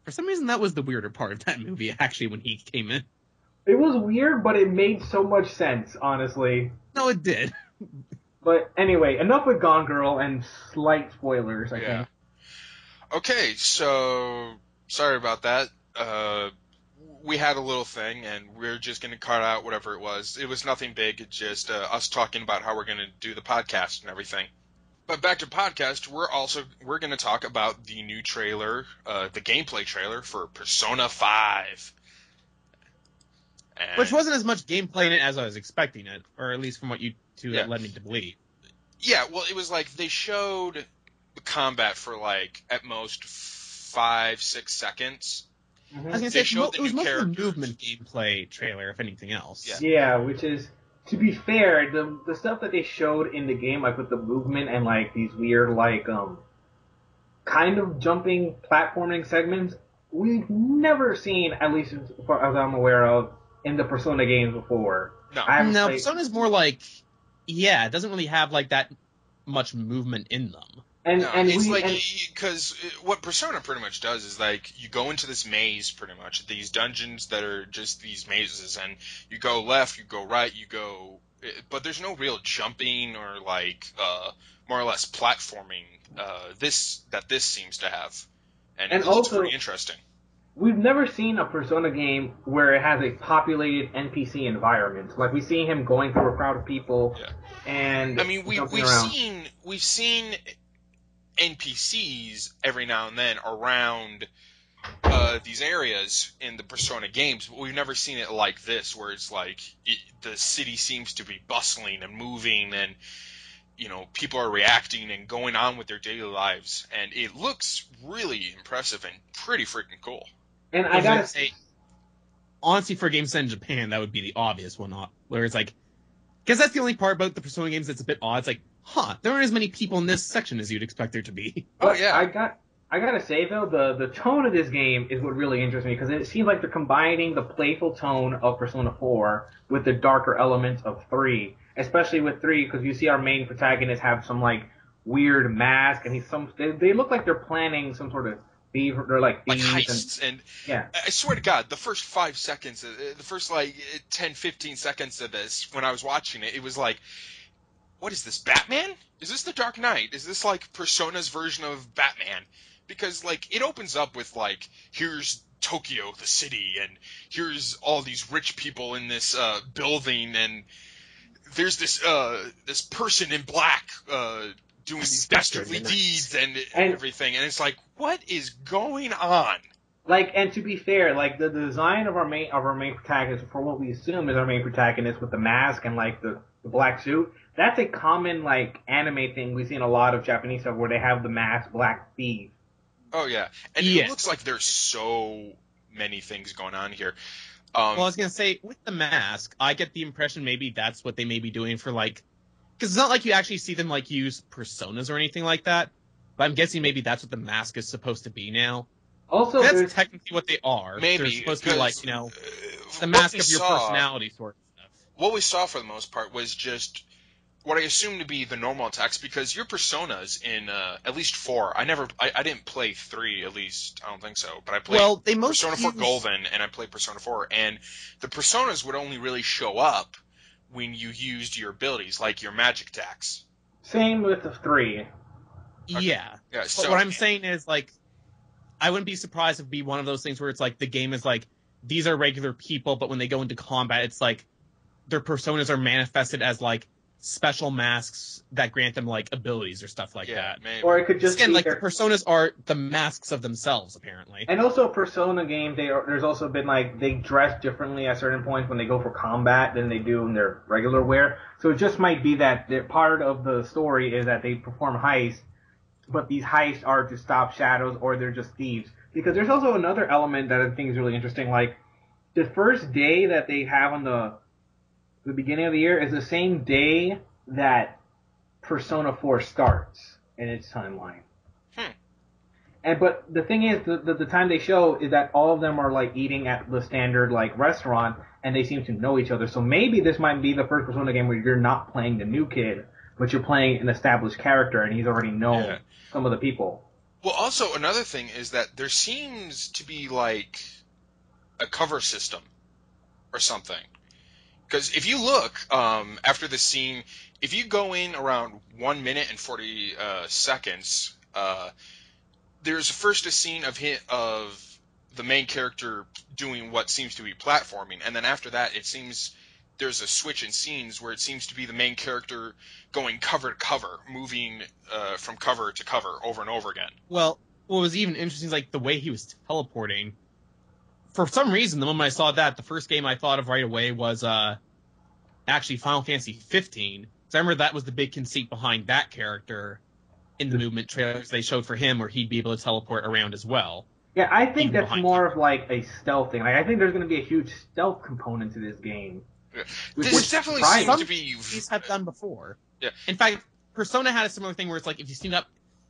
For some reason, that was the weirder part of that movie, actually, when he came in. It was weird, but it made so much sense, honestly. No, it did. But anyway, enough with Gone Girl and slight spoilers, I think. Okay, so sorry about that. We had a little thing, and we're just going to cut out whatever it was. It was nothing big. It's just us talking about how we're going to do the podcast and everything. But back to podcast, we're going to talk about the new trailer, the gameplay trailer for Persona 5. And Which wasn't as much gameplay in it as I was expecting it, or at least from what you two had led me to believe. Yeah, well, it was like they showed the combat for like at most 5-6 seconds. Mm-hmm. I was going to say, it was mostly a movement gameplay trailer, if anything else. Yeah, which is, to be fair, the stuff that they showed in the game, like with the movement and like these weird, like, kind of jumping platforming segments, we've never seen, at least as far as I'm aware of, in the Persona games before. No, Persona's more like, it doesn't really have like that much movement in them. Because what Persona pretty much does is like you go into this maze pretty much, these dungeons that are just these mazes, and you go left, you go right, but there's no real jumping or like more or less platforming this seems to have, and it looks pretty interesting. We've never seen a Persona game where it has a populated NPC environment. Like, we see him going through a crowd of people, and I mean, we've seen NPCs every now and then around these areas in the Persona games, but we've never seen it like this, where it's like the city seems to be bustling and moving, and people are reacting and going on with their daily lives, and it looks really impressive and pretty freaking cool. And I gotta say, honestly, for a game set in Japan, that would be the obvious one, where it's like, because that's the only part about the Persona games that's a bit odd. It's like, there aren't as many people in this section as you'd expect there to be. Oh yeah. I gotta say though, the tone of this game is what really interests me, because it seems like they're combining the playful tone of Persona 4 with the darker elements of 3. Especially with 3, because you see our main protagonist have some like weird mask, and they look like they're planning some sort of thieves. They're like thieves, heists, and I swear to God, the first 5 seconds, the first like 10-15 seconds of this, when I was watching it, it was like, what is this, Batman? Is this the Dark Knight? Is this like Persona's version of Batman? Because like it opens up with like, here's Tokyo, the city, and here's all these rich people in this building, and there's this person in black doing these dastardly deeds and everything, and it's like, what is going on? Like, and to be fair, like the design of our main protagonist, for what we assume is our main protagonist with the mask and like the black suit, that's a common like anime thing we see in a lot of Japanese stuff, where they have the masked black thief. Oh yeah, and it looks like there's so many things going on here. Well, I was gonna say, with the mask, I get the impression maybe that's what they may be doing for like Because it's not like you actually see them like use personas or anything like that. But I'm guessing maybe that's what the mask is supposed to be now. Also, That's technically what they are. Maybe, They're supposed to be like, the what mask we of your saw- personality sort of stuff. What we saw for the most part was just what I assume to be the normal attacks, because your personas in at least 4, I didn't play 3, at least I don't think so, but I played they most Persona 4 Golden and I played Persona 4, and the personas would only really show up when you used your abilities, like your magic attacks. Same with the 3. Yeah. Yeah. But So what I'm saying is, like, I wouldn't be surprised if it'd be one of those things where it's like the game is like, these are regular people, but when they go into combat, it's like their personas are manifested as like special masks that grant them like abilities or stuff like that. Maybe. Or it could just Again, be like their... the personas are the masks of themselves, apparently. And also, Persona games, there's also been like they dress differently at certain points when they go for combat than they do in their regular wear. So it just might be that part of the story is that they perform heists, but these heists are to stop shadows, or they're just thieves. Because there's also another element that I think is really interesting. Like the first day that they have on the beginning of the year is the same day that Persona 4 starts in its timeline. But the thing is, the time they show is that all of them are like eating at the standard like restaurant, and they seem to know each other. So maybe this might be the first Persona game where you're not playing the new kid, but you're playing an established character, and he's already known some of the people. Well, also another thing is that there seems to be like a cover system or something. Because if you look after the scene, if you go in around 1 minute and 40 seconds, there's first a scene of the main character doing what seems to be platforming, and then after that, it seems there's a switch in scenes where it seems to be the main character going cover to cover, moving from cover to cover over and over again. Well, what was even interesting is like the way he was teleporting. For some reason, the moment I saw that, the first game I thought of right away was actually Final Fantasy 15. So I remember that was the big conceit behind that character in the movement trailers they showed for him, where he'd be able to teleport around as well. Yeah, I think Even that's more of like a stealth thing. Like, I think there's going to be a huge stealth component to this game. Yeah. Which This definitely surprising. seems to be... These have done before. Yeah. In fact, Persona had a similar thing where it's like if you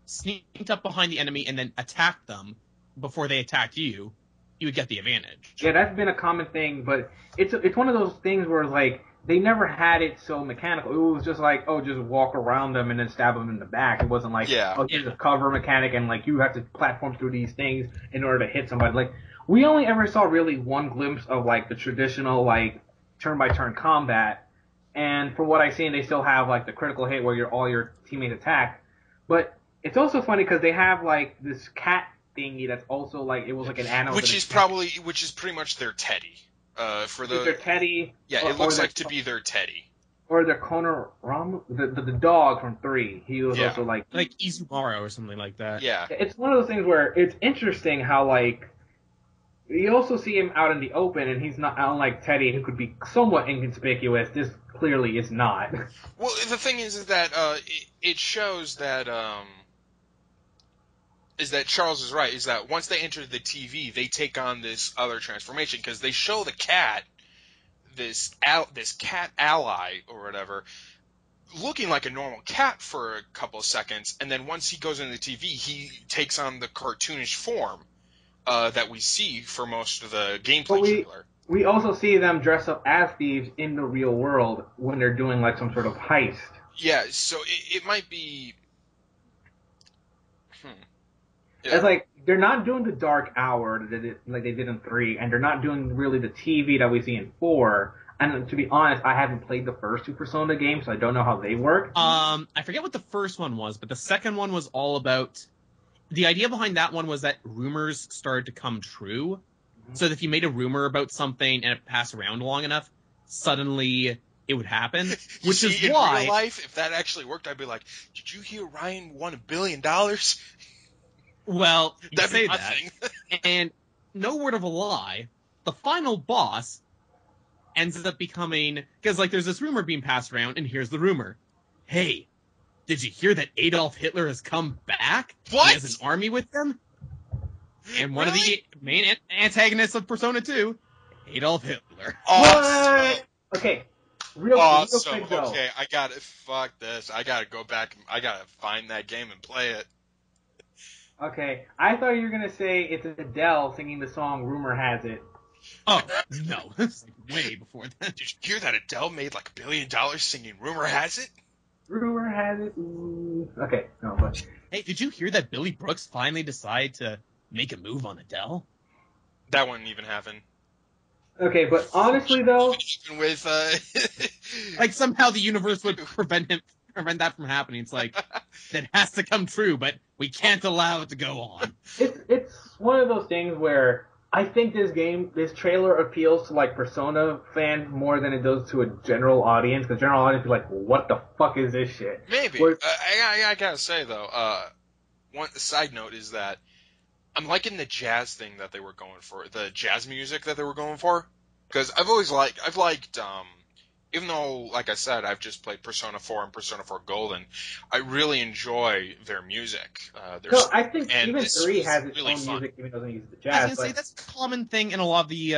sneaked up behind the enemy and then attacked them before they attacked you, you would get the advantage. Yeah, that's been a common thing, but it's one of those things where like they never had it so mechanical. It was just like, oh, just walk around them and then stab them in the back. It wasn't like, oh, here's a cover mechanic and like you have to platform through these things in order to hit somebody. Like we only ever saw really one glimpse of like the traditional like turn-by-turn combat, and from what I've seen, they still have like the critical hit where all your teammates attack. But it's also funny because they have like this cat thingy that's also like it was like an animal, which is pretty much their Teddy. Their Teddy. Yeah, it looks like to be their Teddy. Or their Konoramu, the dog from 3. He was also like Izumaro or something like that. Yeah. It's one of those things where it's interesting how like you also see him out in the open, and he's not, unlike Teddy, who could be somewhat inconspicuous. This clearly is not. Well, the thing is that it shows that is that Charles is right. Is that once they enter the TV, they take on this other transformation, because they show the cat, this cat ally or whatever, looking like a normal cat for a couple of seconds, and then once he goes into the TV, he takes on the cartoonish form that we see for most of the gameplay trailer. We also see them dress up as thieves in the real world when they're doing like some sort of heist. Yeah, so it might be. Yeah. It's like they're not doing the dark hour like they did in 3, and they're not doing really the TV that we see in 4. And to be honest, I haven't played the first 2 Persona games, so I don't know how they work. I forget what the first one was, but the second one was all about. The idea behind that one was that rumors started to come true. Mm-hmm. So that if you made a rumor about something and it passed around long enough, suddenly it would happen. Which is why in real life, if that actually worked, I'd be like, "Did you hear Ryan won $1 billion?" Well, you That'd say be that, nothing. and no word of a lie, the final boss ends up becoming, because like there's this rumor being passed around, and here's the rumor: hey, did you hear that Adolf Hitler has come back? What? He has an army with him? And one of the main antagonists of Persona 2, Adolf Hitler. Awesome. What? Okay, Real Awesome. quick though. Okay, I got it. Fuck this. I gotta go back. I gotta find that game and play it. Okay, I thought you were gonna say it's Adele singing the song "Rumor Has It." Oh no, it's like way before that. Did you hear that Adele made like $1 billion singing "Rumor Has It"? Rumor has it. Okay, no, but Hey, did you hear that Billy Brooks finally decided to make a move on Adele? That wouldn't even happen. okay, but honestly though, Even with Like somehow the universe would prevent that from happening. It's like that has to come true, but we can't allow it to go on. it's one of those things where I think this trailer appeals to like Persona fans more than it does to a general audience. Because general audience is like, what the fuck is this shit? maybe. Where- I gotta say though, one side note is that I'm liking the jazz thing that they were going for, the jazz music that they were going for. Because I've liked, even though, like I said, I've just played Persona 4 and Persona 4 Golden, I really enjoy their music. No, I think and even this 3 was has its really own fun. music, even though it doesn't use the I was jazz. gonna say But, that's a common thing in a lot of the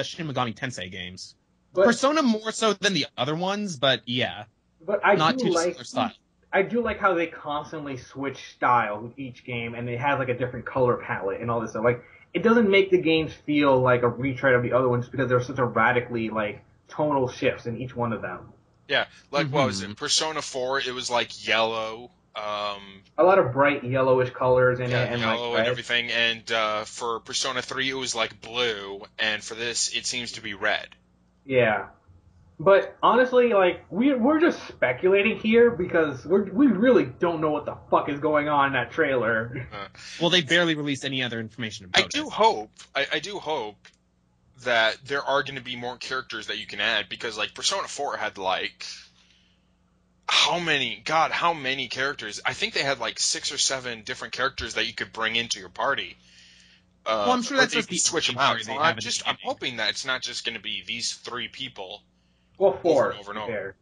Shin Megami Tensei games. but, Persona more so than the other ones, but yeah, but I not do too like similar style. I do like how they constantly switch style with each game, and they have like a different color palette and all this stuff. Like, it doesn't make the games feel like a retread of the other ones because there's such a radically like tonal shifts in each one of them. Yeah, like what was Mhm. it? Persona 4, it was like yellow, A lot of bright yellowish colors in it, and yellow like red. and everything. And for Persona 3, it was like blue, and for this, it seems to be red. Yeah. But honestly, like we're just speculating here because we really don't know what the fuck is going on in that trailer. Well, they barely released any other information about I it. do hope that there are going to be more characters that you can add, because like Persona 4 had like how many characters? I think they had like 6 or 7 different characters that you could bring into your party. Well, I'm sure or that's you just could the switch them only out. party So they I'm have in the I'm beginning. hoping that it's not just going to be these 3 people. Well, 4 Over and over. there.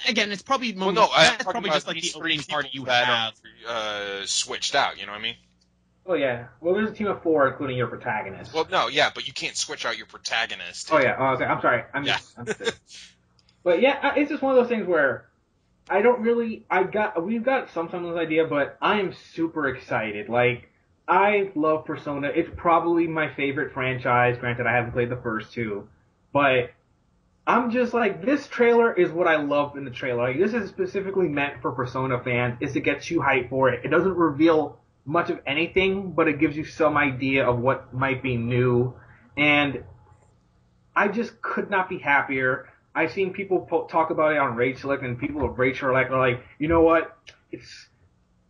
Again, it's probably Well, no, I'm that's talking probably about just like these the 3 opening party people you that have. are switched out. You know what I mean? Oh yeah. Well, there's a team of 4, including your protagonist. Well, no, yeah, but you can't switch out your protagonist. Oh yeah. Oh, okay. I'm sorry. I'm sick. But yeah, it's just one of those things where I don't really. We've got some semblance idea, but I am super excited. Like, I love Persona. It's probably my favorite franchise. Granted, I haven't played the first 2, but I'm just like, this trailer is what I love in the trailer. Like, this is specifically meant for Persona fans, is to get you hyped for it. It doesn't reveal much of anything, but it gives you some idea of what might be new. And I just could not be happier. I've seen people talk about it on Rage Select, and people of Rage Select are like, you know what?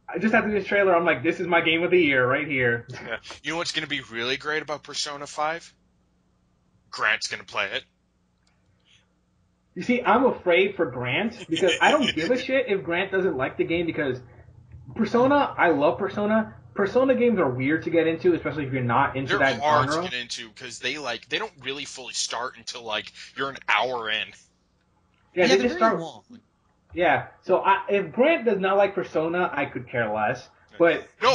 I just after this trailer, I'm like, this is my game of the year right here. Yeah. You know what's going to be really great about Persona 5? Grant's going to play it. You see, I'm afraid for Grant because I don't give a shit if Grant doesn't like the game because Persona, I love Persona. Persona games are weird to get into, especially if you're not into They're that hard genre. to get into because they don't really fully start until like you're an hour in. Yeah, they're they just very start. long. Yeah, so if Grant does not like Persona, I could care less. But No,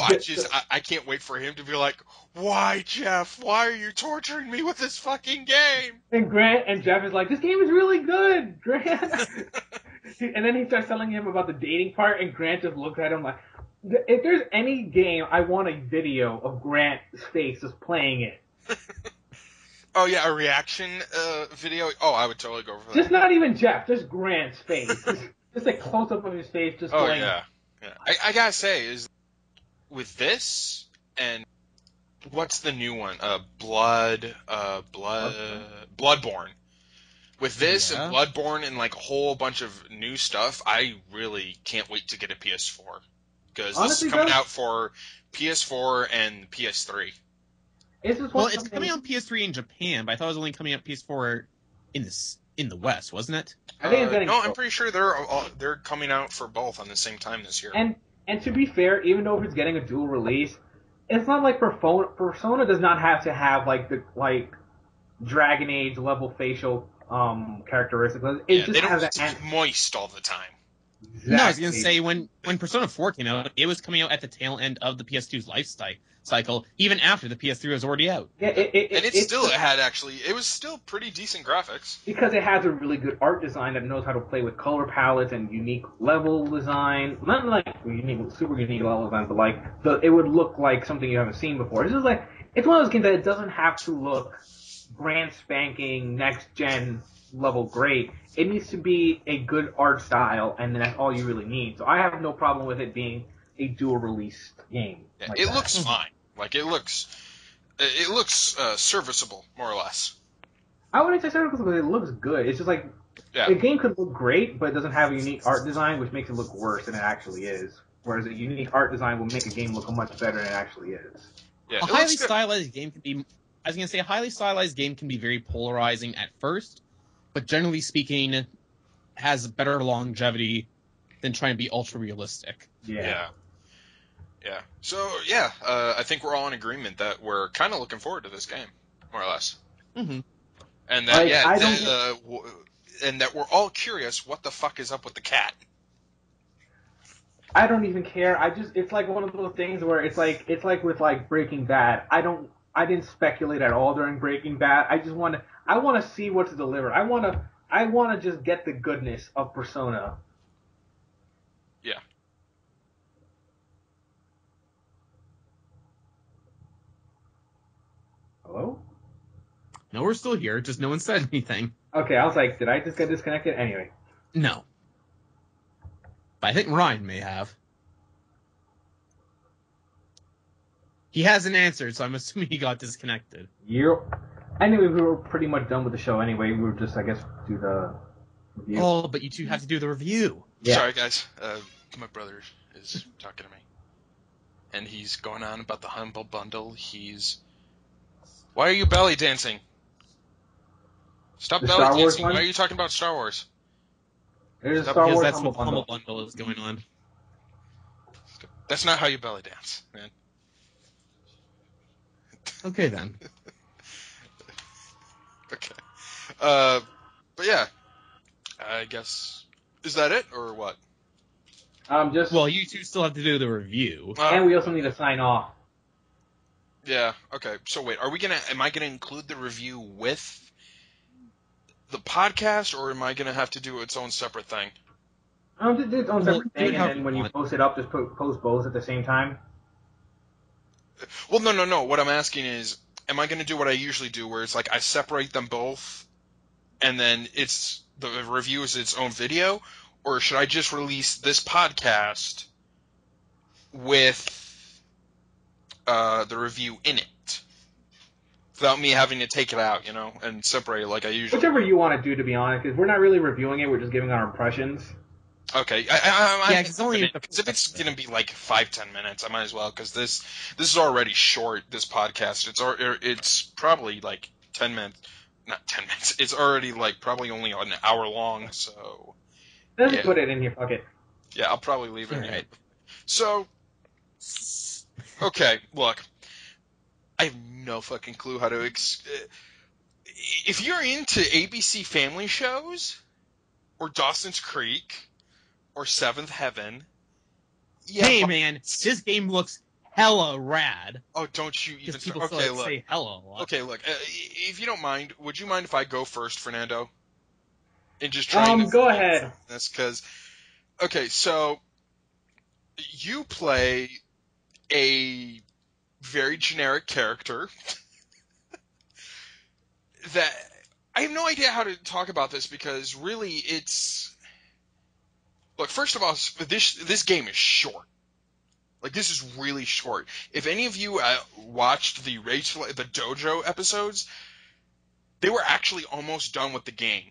I can't wait for him to be like, why, Jeff? Why are you torturing me with this fucking game? and Grant and Jeff is like, this game is really good, Grant. And then he starts telling him about the dating part, and Grant just looks at him like, if there's any game, I want a video of Grant's face just playing it. Oh yeah, a reaction video. Oh, I would totally go for that. Just not even Jeff, just Grant's face. Just a close up of his face, just Oh playing. yeah. I gotta say, is with this and what's the new one? Bloodborne. With this Yeah. and Bloodborne and like a whole bunch of new stuff, I really can't wait to get a PS4 because this Honestly, is coming though- out for PS4 and PS3. It's just Well, it's coming on PS3 in Japan, but I thought it was only coming out PS4 in the West, wasn't it? I think it's getting No, I'm pretty sure they're coming out for both on the same time this year. And to be fair, even though if it's getting a dual release, it's not like Persona does not have to have like the Dragon Age level facial characteristics. It just they don't has need that. to be moist all the time. No, I was going to say, when Persona 4 came out, it was coming out at the tail end of the PS2's life cycle, even after the PS3 was already out. Yeah, it was still pretty decent graphics. Because it has a really good art design that knows how to play with color palettes and unique level design. Not like super unique level design, but like it would look like something you haven't seen before. It's just like, it's one of those games that it doesn't have to look brand spanking, next gen level great. It needs to be a good art style, and that's all you really need. So I have no problem with it being a dual released game. Yeah, like it that. looks fine. Like it looks serviceable, more or less. I wouldn't say serviceable, but it looks good. It's just like, Yeah. the game could look great, but it doesn't have a unique art design, which makes it look worse than it actually is. Whereas a unique art design will make a game look much better than it actually is. Yeah, A highly stylized game can be... I was going to say, a highly stylized game can be very polarizing at first, but generally speaking, has better longevity than trying to be ultra-realistic. Yeah. So, yeah, I think we're all in agreement that we're kind of looking forward to this game, more or less. Mm-hmm. And that, Like, and that we're all curious what the fuck is up with the cat. I don't even care. It's like one of those things where it's like with like Breaking Bad. I didn't speculate at all during Breaking Bad. I want to see what's delivered. I want to just get the goodness of Persona. Yeah. Hello? No, we're still here, just no one said anything. Okay, I was like, did I just get disconnected? Anyway. No. But I think Ryan may have. He hasn't answered, so I'm assuming he got disconnected. Yep. Anyway, we were pretty much done with the show anyway. We were just, I guess, do the review. Oh, but you two have to do the review. Yeah. Sorry, guys. My brother is talking to me. And he's going on about the Humble Bundle. Why are you belly dancing? Stop The belly Star Wars dancing. one? Why are you talking about Star Wars? There's a Because Star Wars That's Humble what Humble Bundle. Bundle is going on. That's not how you belly dance, man. Okay, then. Okay. But yeah. I guess... Is that it, or what? Well, you two still have to do the review. And we also need to sign off. Yeah, okay. So wait, am I gonna include the review with the podcast, or am I gonna have to do its own separate thing? Do its own separate do it thing, how and then you when you want. post it up, just post both at the same time. Well, no. What I'm asking is, am I gonna do what I usually do, where it's like I separate them both, and then the review is its own video, or should I just release this podcast with the review in it, without me having to take it out, and separate it like I usually? Whichever you want to do, to be honest, because we're not really reviewing it; we're just giving our impressions. Okay, it's only because if it's gonna be like 5-10 minutes, I might as well, because this is already short. This podcast, it's probably like 10 minutes, not 10 minutes. It's already like probably only an hour long. So Let's yeah. put it in here. Fuck it. Yeah, I'll probably leave it. Alright. So okay, look, I have no fucking clue how to. If you're into ABC Family shows, or Dawson's Creek, or Seventh Heaven, yeah. Hey, man, this game looks hella rad. Oh, don't you even? Because people Okay, look. say hella a lot. Okay, look. If you don't mind, would you mind if I go first, Fernando? And just try. Go ahead. That's because. Okay, so you play a very generic character that I have no idea how to talk about this, because really it's. Look, first of all, this game is short. Like, this is really short. If any of you watched the Dojo episodes, they were actually almost done with the game.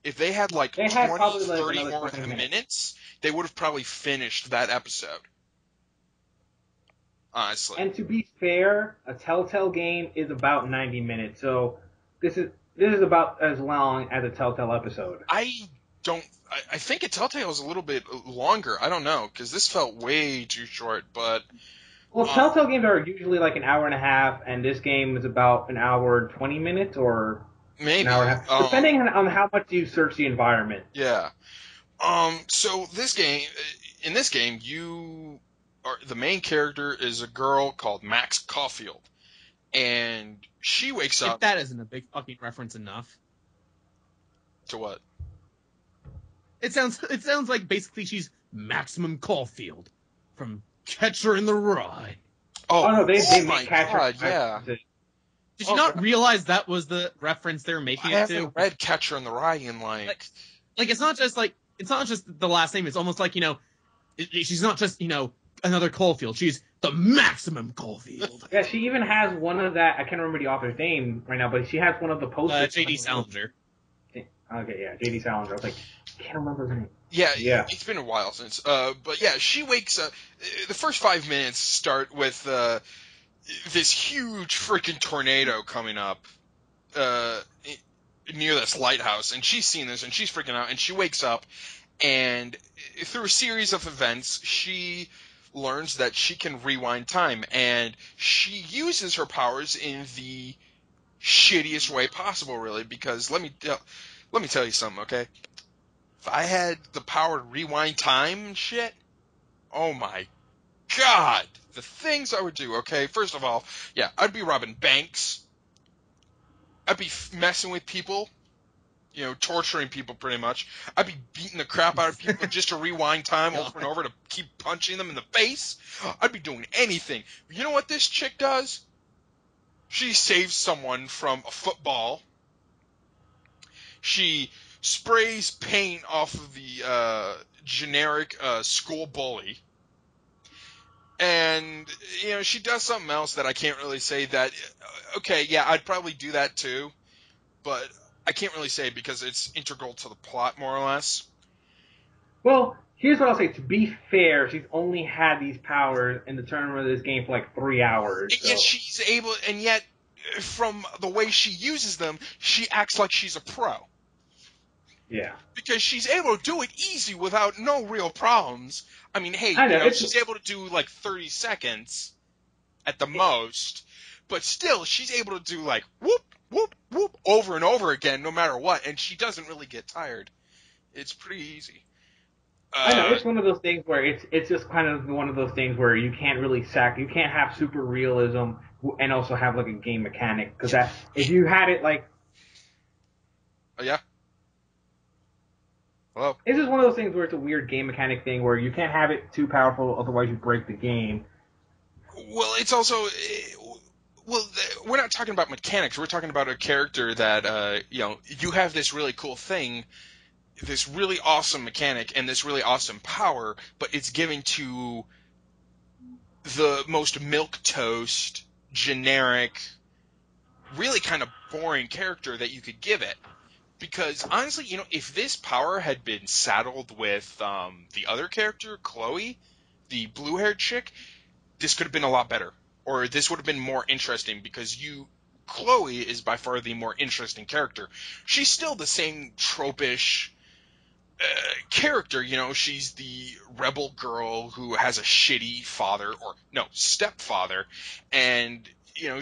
If they had like 20, 30 more minutes, they would have probably finished that episode. Honestly. And to be fair, a Telltale game is about 90 minutes, so this is about as long as a Telltale episode. I think a Telltale is a little bit longer. I don't know, because this felt way too short, but... Well, Telltale games are usually like an hour and a half, and this game is about an hour and 20 minutes, or maybe. an hour and a half, depending on how much you search the environment. Yeah. So in this game, the main character is a girl called Max Caulfield, and she wakes If up that isn't a big fucking reference enough. to what? It sounds like basically she's Maximum Caulfield from Catcher in the Rye. Oh no, they oh make my Catcher. God, yeah. Did you not realize that was the reference they were making I it to? haven't read Catcher in the Rye in Like it's not just the last name. It's almost like she's not just another Caulfield. She's the Maximum Caulfield. Yeah, she even has one of that. I can't remember the author's name right now, but she has one of the posters. J.D. Salinger. Okay, yeah, J.D. Salinger. I was like, I can't remember his name. Yeah, it's been a while since. But yeah, she wakes up. The first 5 minutes start with this huge freaking tornado coming up near this lighthouse, and she's seen this, and she's freaking out, and she wakes up, and through a series of events, she learns that she can rewind time, and she uses her powers in the shittiest way possible, really, because let me tell you something, okay? If I had the power to rewind time and shit, oh my God, the things I would do, okay? First of all, yeah, I'd be robbing banks. I'd be messing with people, torturing people pretty much. I'd be beating the crap out of people just to rewind time over and over to keep punching them in the face. I'd be doing anything. But you know what this chick does? She saves someone from a football. She sprays paint off of the generic school bully. And, she does something else that I can't really say that, okay, yeah, I'd probably do that too, but I can't really say because it's integral to the plot, more or less. Well, here's what I'll say. To be fair, she's only had these powers in the tournament of this game for like 3 hours. And yet she's able, and yet from the way she uses them, she acts like she's a pro. Yeah. Because she's able to do it easy without no real problems. I mean, hey, she's able to do like 30 seconds at the most, but still, she's able to do like whoop, whoop, whoop over and over again, no matter what, and she doesn't really get tired. It's pretty easy. I know, it's one of those things where it's just kind of one of those things where you can't really you can't have super realism and also have like a game mechanic, because if you had it like... Oh, yeah? Hello? It's just one of those things where it's a weird game mechanic thing where you can't have it too powerful, otherwise you break the game. Well, it's also... we're not talking about mechanics. We're talking about a character that, you have this really cool thing, this really awesome mechanic, and this really awesome power, but it's given to the most milquetoast, generic, really kind of boring character that you could give it. Because, honestly, if this power had been saddled with the other character, Chloe, the blue-haired chick, this could have been a lot better. Or this would have been more interesting, because Chloe is by far the more interesting character. She's still the same tropish character, she's the rebel girl who has a shitty father, or, no, stepfather, and,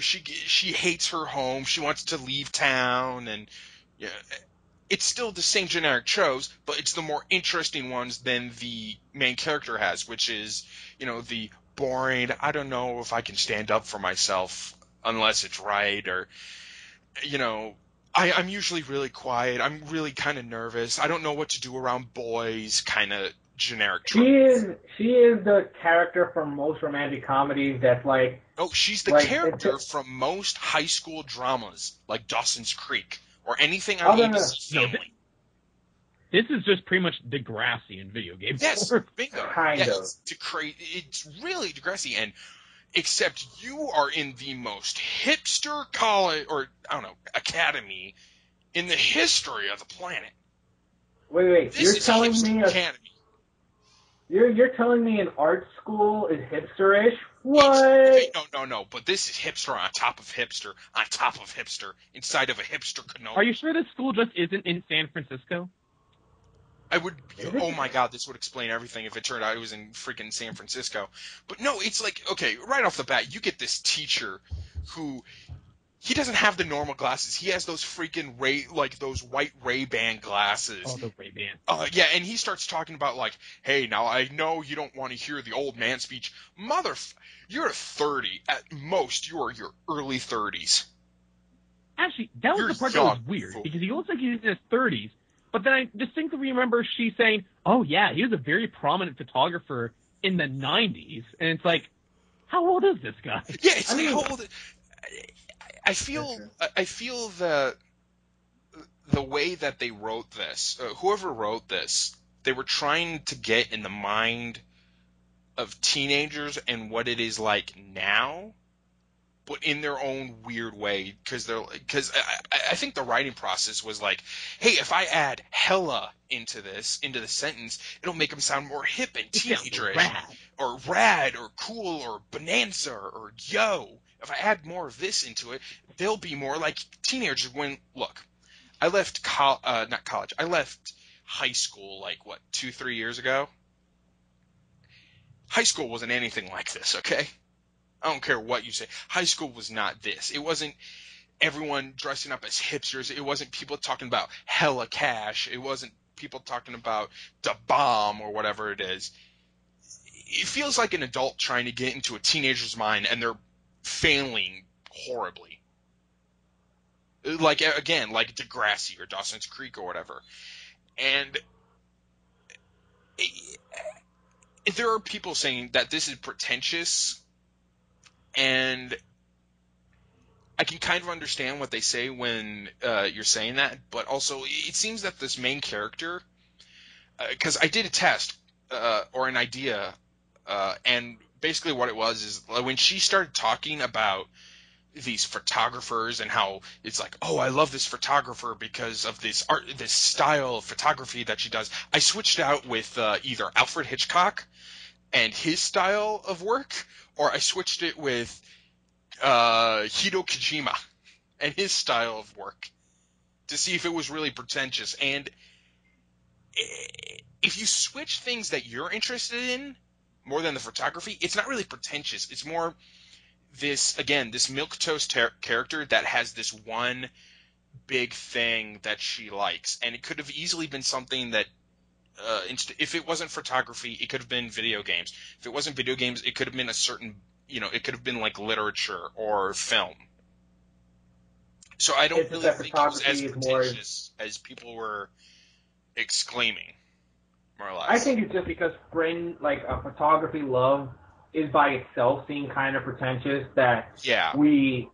she hates her home, she wants to leave town, and... it's still the same generic tropes, but it's the more interesting ones than the main character has, which is, the boring, I don't know if I can stand up for myself unless it's right, or, I'm usually really quiet, I'm really kind of nervous, I don't know what to do around boys, kind of generic trope. She is the character from most romantic comedies that's like... Oh, she's the character from most high school dramas, like Dawson's Creek. Or anything on ABC Family. This is just pretty much Degrassi in video games. Yes, bingo. Kind of. It's really Degrassi, and except you are in the most hipster college, or, I don't know, academy in the history of the planet. Wait. This is telling me academy. You're telling me an art school is hipsterish? What? Okay, no, but this is hipster on top of hipster, on top of hipster, inside of a hipster canola. Are you sure this school just isn't in San Francisco? Oh my God, this would explain everything if it turned out it was in freaking San Francisco. But no, it's like, okay, right off the bat, you get this teacher who, he doesn't have the normal glasses. He has those freaking those white Ray-Ban glasses. Oh, the Ray-Ban. Yeah, and he starts talking about like, hey, now I know you don't want to hear the old man speech. You're 30 at most. You are your early 30s. Actually, that was You're the part that was young, weird, fool. because he looks like he's in his 30s, but then I distinctly remember she saying, oh yeah, he was a very prominent photographer in the 90s, and it's like, how old is this guy? Yeah, it's like how old. I feel that the way that they wrote this, whoever wrote this, they were trying to get in the mind of teenagers and what it is like now, but in their own weird way, because I think the writing process was like, hey, if I add hella into the sentence, it'll make them sound more hip and teenagerish, or rad, or cool, or bonanza, or yo. If I add more of this into it, they'll be more like teenagers. Look, I left not college. I left high school like 2-3 years ago. High school wasn't anything like this, okay? I don't care what you say. High school was not this. It wasn't everyone dressing up as hipsters. It wasn't people talking about hella cash. It wasn't people talking about the bomb or whatever it is. It feels like an adult trying to get into a teenager's mind, and they're failing horribly. Like, again, like Degrassi or Dawson's Creek or whatever. And there are people saying that this is pretentious, and I can kind of understand what they say when you're saying that, but also it seems that this main character, because I did a test or an idea, and basically what it was is when she started talking about these photographers and how it's like, oh, I love this photographer because of this art, this style of photography that she does. I switched out with either Alfred Hitchcock and his style of work, or I switched it with Hideo Kojima and his style of work to see if it was really pretentious. And if you switch things that you're interested in more than the photography, it's not really pretentious. It's more this milquetoast character that has this one big thing that she likes, and it could have easily been something that if it wasn't photography, it could have been video games. If it wasn't video games, it could have been a certain, it could have been like literature or film. So I don't really think it was as pretentious as people were exclaiming, more or less. I think it's just because a photography love is by itself seem kind of pretentious that we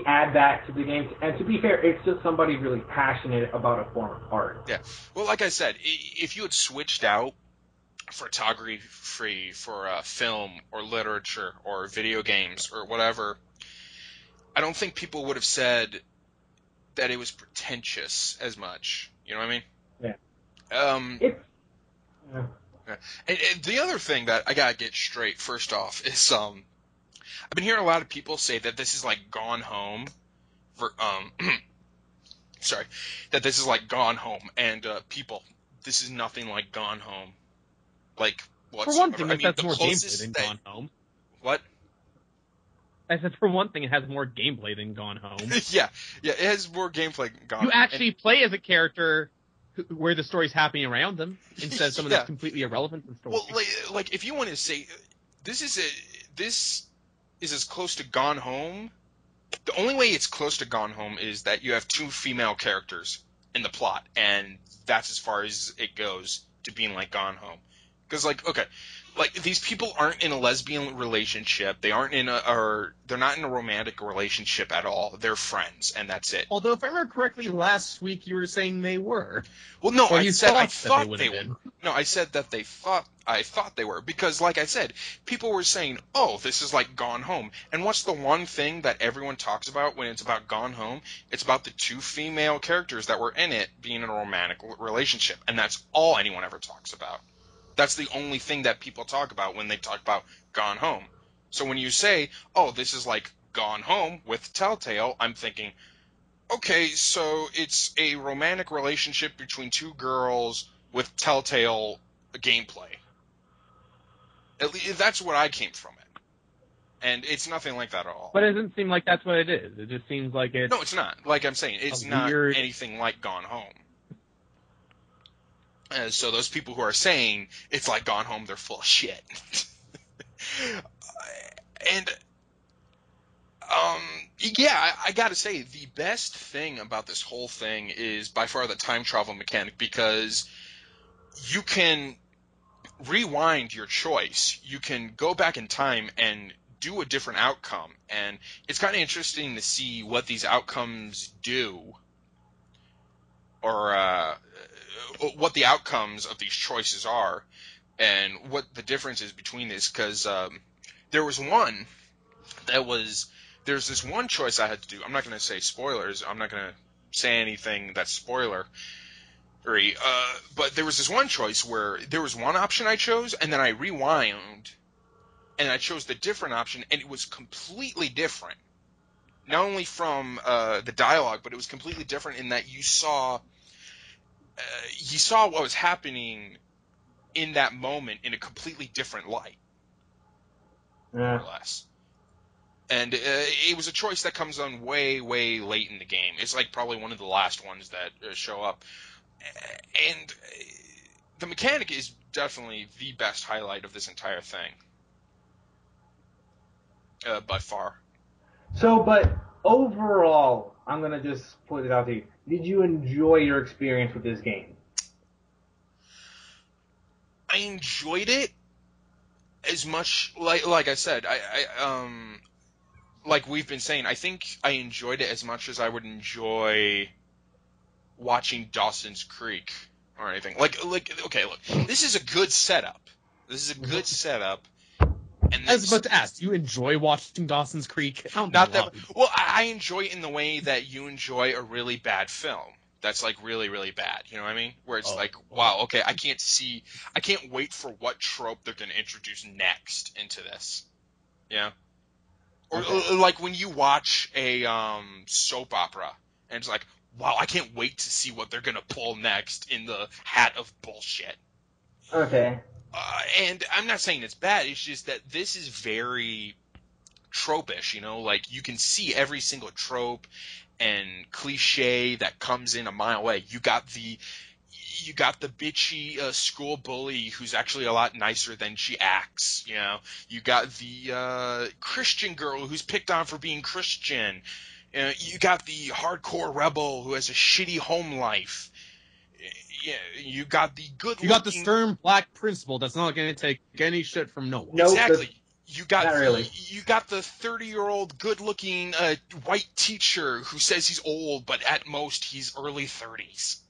add that to the game. And to be fair, it's just somebody really passionate about a form of art. Yeah. Well, like I said, if you had switched out photography for film or literature or video games or whatever, I don't think people would have said that it was pretentious as much. You know what I mean? Yeah. Yeah. And the other thing that I gotta get straight first off is I've been hearing a lot of people say that this is like Gone Home, that this is like Gone Home, and people, this is nothing like Gone Home. Like whatsoever. For one thing, it has more gameplay than Gone Home. What? I said, for one thing, it has more gameplay than Gone Home. yeah, it has more gameplay than Gone Home. You actually play as a character where the story's happening around them instead of someone that's completely irrelevant to the story. Well, like if you want to say this is as close to Gone Home. The only way it's close to Gone Home is that you have two female characters in the plot, and that's as far as it goes to being like Gone Home. Because these people aren't in a lesbian relationship. They aren't they're not in a romantic relationship at all. They're friends, and that's it. Although, if I remember correctly, last week you were saying they were. Well, no, I said I thought they were. No, I said that I thought they were, because, like I said, people were saying, "Oh, this is like Gone Home." And what's the one thing that everyone talks about when it's about Gone Home? It's about the two female characters that were in it being in a romantic relationship, and that's all anyone ever talks about. That's the only thing that people talk about when they talk about Gone Home. So when you say, oh, this is like Gone Home with Telltale, I'm thinking, okay, so it's a romantic relationship between two girls with Telltale gameplay. At least that's what I came from it. And it's nothing like that at all. But it doesn't seem like that's what it is. It just seems like it's... No, it's not. Like I'm saying, it's not weird... anything like Gone Home. So those people who are saying it's like Gone Home, they're full of shit. And, yeah, I gotta say, the best thing about this whole thing is by far the time travel mechanic, because you can rewind your choice. You can go back in time and do a different outcome, and it's kind of interesting to see what these outcomes do, or what the outcomes of these choices are, and what the difference is between this, because there's this one choice I had to do. I'm not going to say spoilers. I'm not going to say anything that's spoiler. But there was this one choice where there was one option I chose, and then I rewound, and I chose the different option, and it was completely different. Not only from the dialogue, but it was completely different in that you saw what was happening in that moment in a completely different light, more or less. And it was a choice that comes on way, way late in the game. It's like probably one of the last ones that show up. And the mechanic is definitely the best highlight of this entire thing. By far. So, but overall, I'm going to just put it out to you. Did you enjoy your experience with this game? I enjoyed it as much, like I said, I like we've been saying, I think I enjoyed it as much as I would enjoy watching Dawson's Creek or anything. Like, okay, look, this is a good setup. And I was about to ask, do you enjoy watching Dawson's Creek? Not that. Well, I enjoy it in the way that you enjoy a really bad film. That's like really, really bad. You know what I mean? Where it's like, wow, okay, I can't wait for what trope they're going to introduce next into this. Yeah. Or like when you watch a soap opera and it's like, wow, I can't wait to see what they're going to pull next in the hat of bullshit. Okay. And I'm not saying it's bad. It's just that this is very trope-ish, you know? Like, you can see every single trope and cliche that comes in a mile away. You got the bitchy school bully who's actually a lot nicer than she acts, you know? You got the Christian girl who's picked on for being Christian. You got the hardcore rebel who has a shitty home life. Yeah, you got the good. You got the stern black principal that's not going to take any shit from no one. Nope, exactly. You got not really. You got the 30-year-old good-looking white teacher who says he's old, but at most he's early 30s.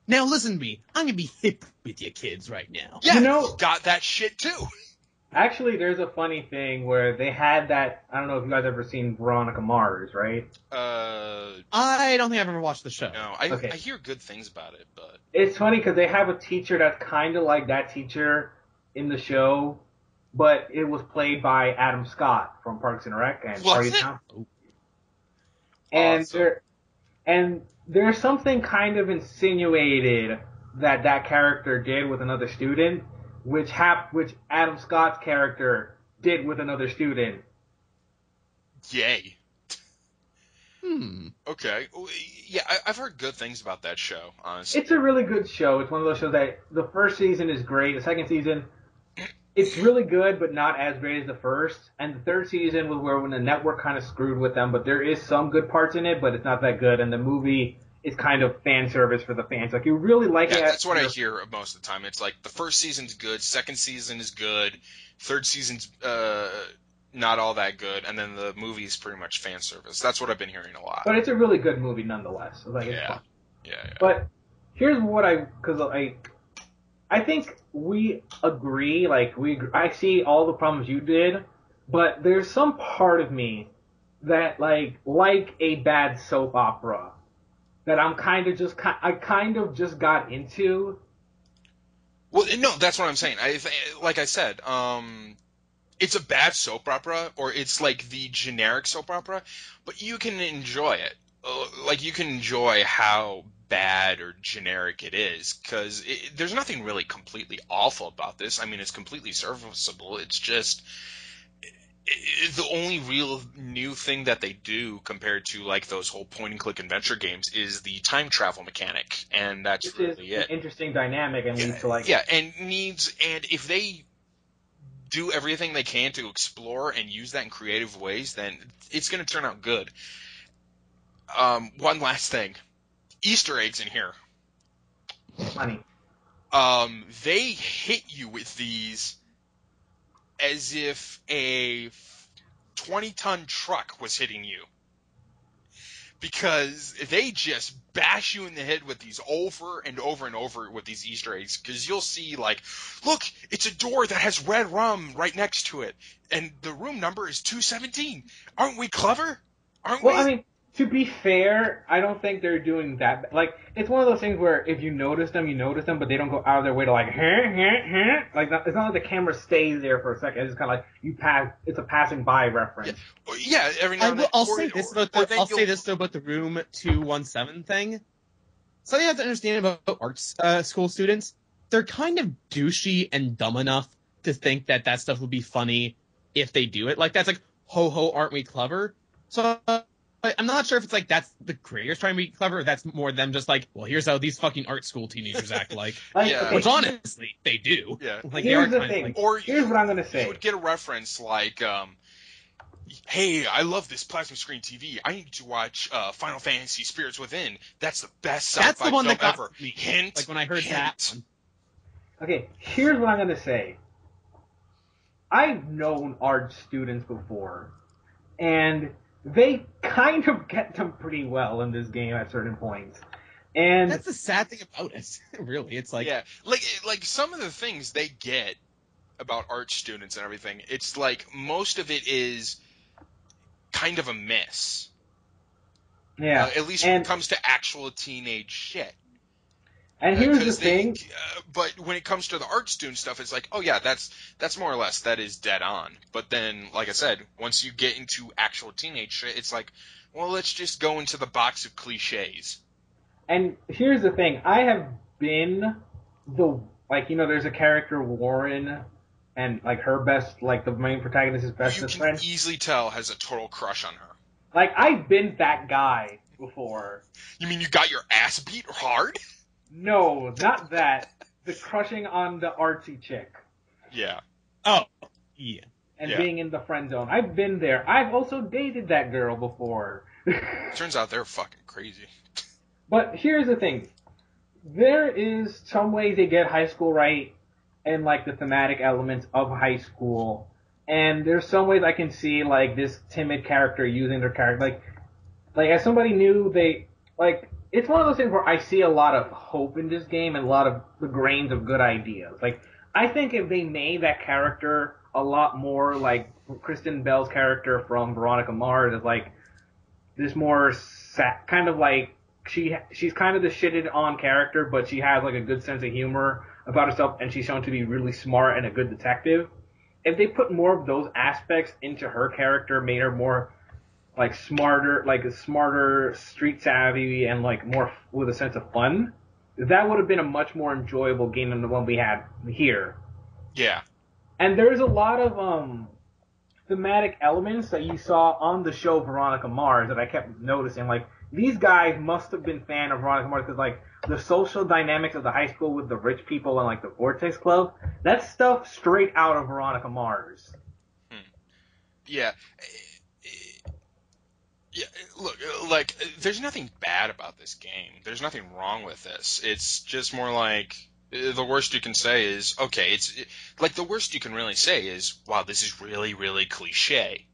Now listen to me. I'm going to be hip with you kids right now. Yeah, You know- you got that shit too. Actually, there's a funny thing where they had that. I don't know if you guys ever seen Veronica Mars, right? I don't think I've ever watched the show. No, Okay. I hear good things about it, but It's funny because they have a teacher that's kind of like that teacher in the show, but it was played by Adam Scott from Parks and Rec and Was Party it? Town. And Awesome. there's something kind of insinuated that character did with another student, which Adam Scott's character did with another student. yay. Okay. Well, yeah, I've heard good things about that show, honestly. It's a really good show. It's one of those shows that the first season is great. The second season, it's really good, but not as great as the first. And the third season was when the network kind of screwed with them, but there is some good parts in it, but it's not that good. And the movie is kind of fan service for the fans. Like, you really like it. Yeah, that's what I hear most of the time. It's like the first season's good, second season is good, third season's not all that good, and then the movie's pretty much fan service. That's what I've been hearing a lot. But it's a really good movie nonetheless. Like, it's fun. Yeah. But here's what I think we agree. I see all the problems you did, but there's some part of me that like a bad soap opera that I kind of just got into. Well, no, that's what I'm saying. Like I said, it's a bad soap opera, or it's like the generic soap opera, but you can enjoy it. Like, you can enjoy how bad or generic it is, because there's nothing really completely awful about this. I mean, it's completely serviceable. It's just, the only real new thing that they do compared to like those whole point-and-click adventure games is the time travel mechanic, and that's Which really is it. an interesting dynamic and leads to like And if they do everything they can to explore and use that in creative ways, then it's going to turn out good. One last thing. Easter eggs in here. money. They hit you with these as if a 20-ton truck was hitting you. Because they just bash you in the head with these over and over and over with these Easter eggs. Because you'll see, like, look, it's a door that has red rum right next to it. And the room number is 217. Aren't we clever? Aren't we? Well, I mean, to be fair, I don't think they're doing that. Like, it's one of those things where if you notice them, you notice them, but they don't go out of their way to like, like it's not like the camera stays there for a second. It's just kind of like you pass. It's a passing by reference. Yeah, every now and then. I'll say this about the room 217 thing. Something you have to understand about arts school students: they're kind of douchey and dumb enough to think that stuff would be funny if they do it. Like that's like, ho ho, aren't we clever? So I'm not sure if it's like that's the creators trying to be clever, or that's more them just like, well, here's how these fucking art school teenagers act like. Which honestly, they do. Yeah. Like, Here's the thing. Here's what I'm gonna say. You would get a reference like, hey, I love this plasma screen TV. I need to watch Final Fantasy Spirits Within. That's the best sci-fi the one film that got ever. me. Hint. Like when I heard that one. Okay, here's what I'm gonna say. I've known art students before, and they kind of get them pretty well in this game at certain points. And that's the sad thing about it. Really, it's like like some of the things they get about art students and everything. It's like most of it is kind of a miss. Yeah, at least when it comes to actual teenage shit. And here's the thing. But when it comes to the art student stuff, it's like, oh yeah, that's more or less, that is dead on. But then, like I said, once you get into actual teenage shit, it's like, well, let's just go into the box of cliches. And here's the thing. I have been there's a character, Warren, and like her best, like the main protagonist's best friend. You can easily tell has a total crush on her. Like, I've been that guy before. You mean you got your ass beat hard? No, not that. The crushing on the artsy chick. Yeah. Oh, yeah. And being in the friend zone. I've been there. I've also dated that girl before. Turns out they're fucking crazy. But here's the thing. There is some ways they get high school right and like the thematic elements of high school. And there's some ways I can see like this timid character using their character. Like as somebody new, it's one of those things where I see a lot of hope in this game and a lot of the grains of good ideas. Like, I think if they made that character a lot more like Kristen Bell's character from Veronica Mars, as like this more kind of like she's kind of the shitted on character, but she has like a good sense of humor about herself, and she's shown to be really smart and a good detective. If they put more of those aspects into her character, made her more like a smarter, street savvy, and like more with a sense of fun, that would have been a much more enjoyable game than the one we had here. Yeah. And there's a lot of thematic elements that you saw on the show Veronica Mars that I kept noticing. Like, these guys must have been fan of Veronica Mars because like the social dynamics of the high school with the rich people and like the Vortex Club, that's stuff straight out of Veronica Mars. Yeah. Yeah, look, like, there's nothing bad about this game. There's nothing wrong with this. It's just more like, the worst you can say is, okay, the worst you can really say is, wow, this is really, really cliche.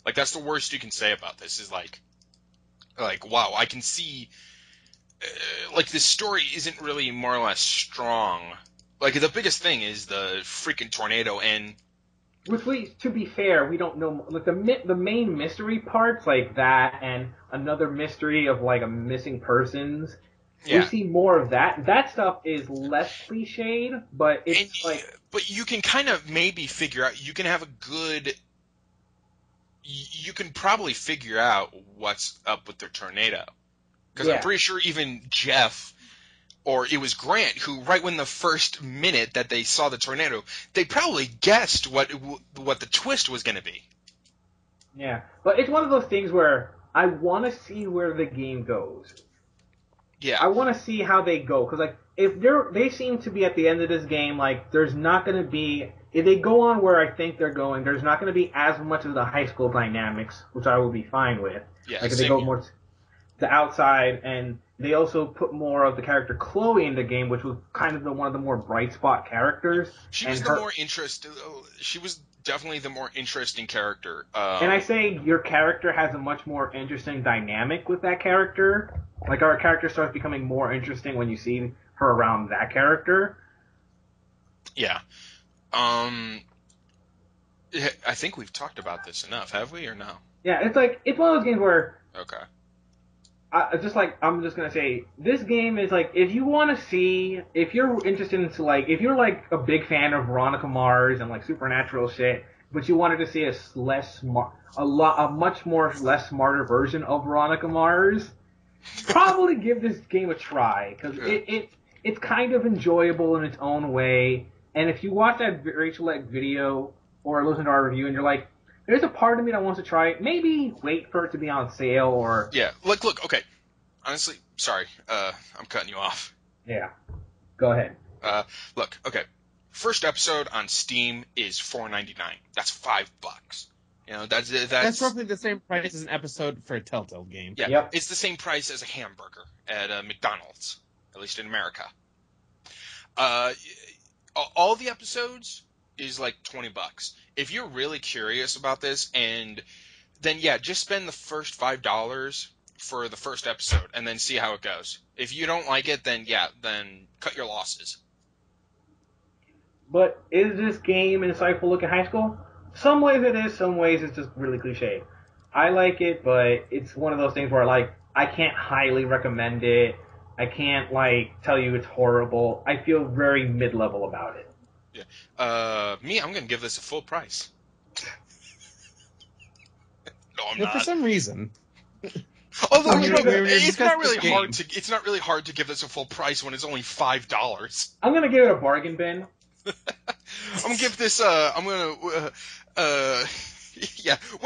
Like, that's the worst you can say about this, is like, wow, I can see, this story isn't really more or less strong. Like, the biggest thing is the freaking tornado, and which to be fair, we don't know, like, the main mystery parts, like that, and another mystery of, like, a missing persons. Yeah. We see more of that. That stuff is less cliched, but it's but you can kind of maybe figure out, you can probably figure out what's up with the tornado. Because I'm pretty sure even Jeff, or it was Grant, who right when the first minute that they saw the tornado, they probably guessed what the twist was going to be. Yeah, but it's one of those things where I want to see where the game goes. Yeah. I want to see how they go, because like if they seem to be at the end of this game, like there's not going to be, if they go on where I think they're going, there's not going to be as much of the high school dynamics, which I will be fine with. Yeah, like if they go more to outside, and they also put more of the character Chloe in the game, which was kind of one of the more bright spot characters. She was She was definitely the more interesting character. And I say your character has a much more interesting dynamic with that character. Like, our character starts becoming more interesting when you see her around that character. Yeah. I think we've talked about this enough, have we, or no? Yeah, it's one of those games where... Okay. I'm just gonna say, this game is like, if you want to see, if you're interested in, like, if you're like a big fan of Veronica Mars and like supernatural shit, but you wanted to see a much more less smarter version of Veronica Mars, probably give this game a try, because it's kind of enjoyable in its own way. And if you watch that Rachel Leck video or listen to our review and you're like, there's a part of me that wants to try it, maybe wait for it to be on sale or... Yeah, look, okay. Honestly, sorry, I'm cutting you off. Yeah. Go ahead. Look, okay. First episode on Steam is $4.99. That's $5. You know, that's roughly the same price as an episode for a Telltale game. Yeah, Yep. It's the same price as a hamburger at McDonald's, at least in America. All the episodes is like $20. If you're really curious about this, and then yeah, just spend the first $5 for the first episode and then see how it goes. If you don't like it, then cut your losses. But is this game an insightful look at high school? Some ways it is, some ways it's just really cliche. I like it, but it's one of those things where like I can't highly recommend it. I can't like tell you it's horrible. I feel very mid-level about it. Yeah. I'm gonna give this a full price. No, I'm not. For some reason. Although it's not really hard to give this a full price when it's only $5. I'm gonna give it a bargain bin. I'm gonna give this. Wait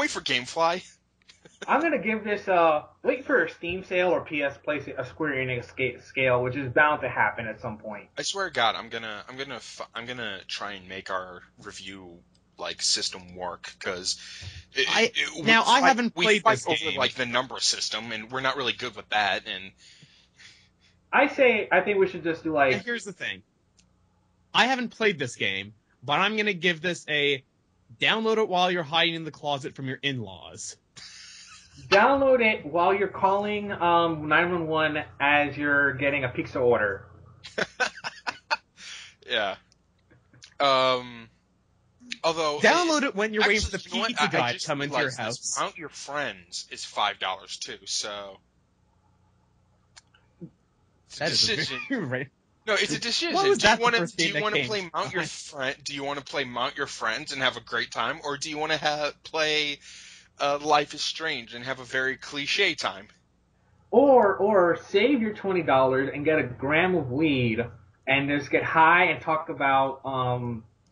for GameFly. I'm gonna give this wait for a Steam sale or PS Place a Square Enix scale, which is bound to happen at some point. I swear to God, I'm gonna try and make our review like system work, because I haven't played this game. over like the number system, and we're not really good with that. And I think we should just do like. And here's the thing. I haven't played this game, but I'm gonna give this a download it while you're hiding in the closet from your in-laws. Download it while you're calling 911 as you're getting a pizza order. Yeah. Although download it when you're waiting for the you pizza guy to come into your house. Mount Your Friends is $5 too, so it's a decision. Right. No, it's a decision. What was Do you that want first to game that play came? Mount Your Friend? Do you want to play Mount Your Friends and have a great time, or do you want to play Life is Strange and have a very cliche time? Or save your $20 and get a gram of weed and just get high and talk about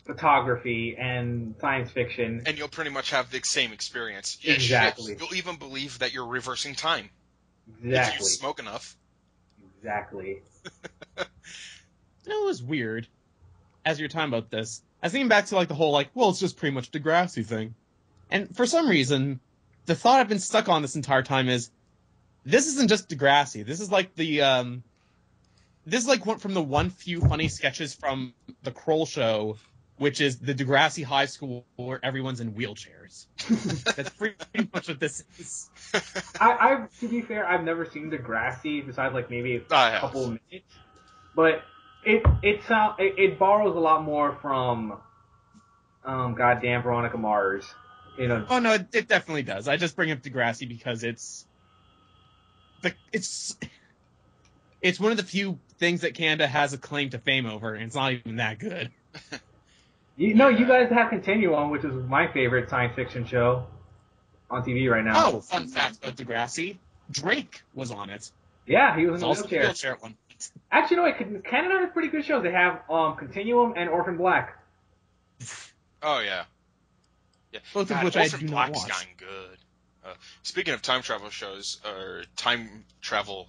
photography and science fiction. And you'll pretty much have the same experience. Exactly. You'll even believe that you're reversing time. Exactly. If you smoke enough. Exactly. You know, it was weird, as you're talking about this. I was thinking back to like the whole like, well, it's just pretty much Degrassi thing. And for some reason, the thought I've been stuck on this entire time is, this isn't just Degrassi. This is like one from the one few funny sketches from the Kroll Show, which is the Degrassi High School where everyone's in wheelchairs. That's pretty much what this is. To be fair, I've never seen Degrassi besides like maybe a couple of minutes, but it borrows a lot more from goddamn Veronica Mars. You know. Oh no, it definitely does. I just bring up Degrassi because it's one of the few things that Canada has a claim to fame over, and it's not even that good. You guys have Continuum, which is my favorite science fiction show on TV right now. Oh, fun fact about Degrassi: Drake was on it. Yeah, he was in a Also wheelchair. at one. Actually, no, Canada has pretty good shows. They have Continuum and Orphan Black. Oh yeah. Yeah. Both of God, which I Orphan do not Black's watch. gotten good. Speaking of time travel shows, or time travel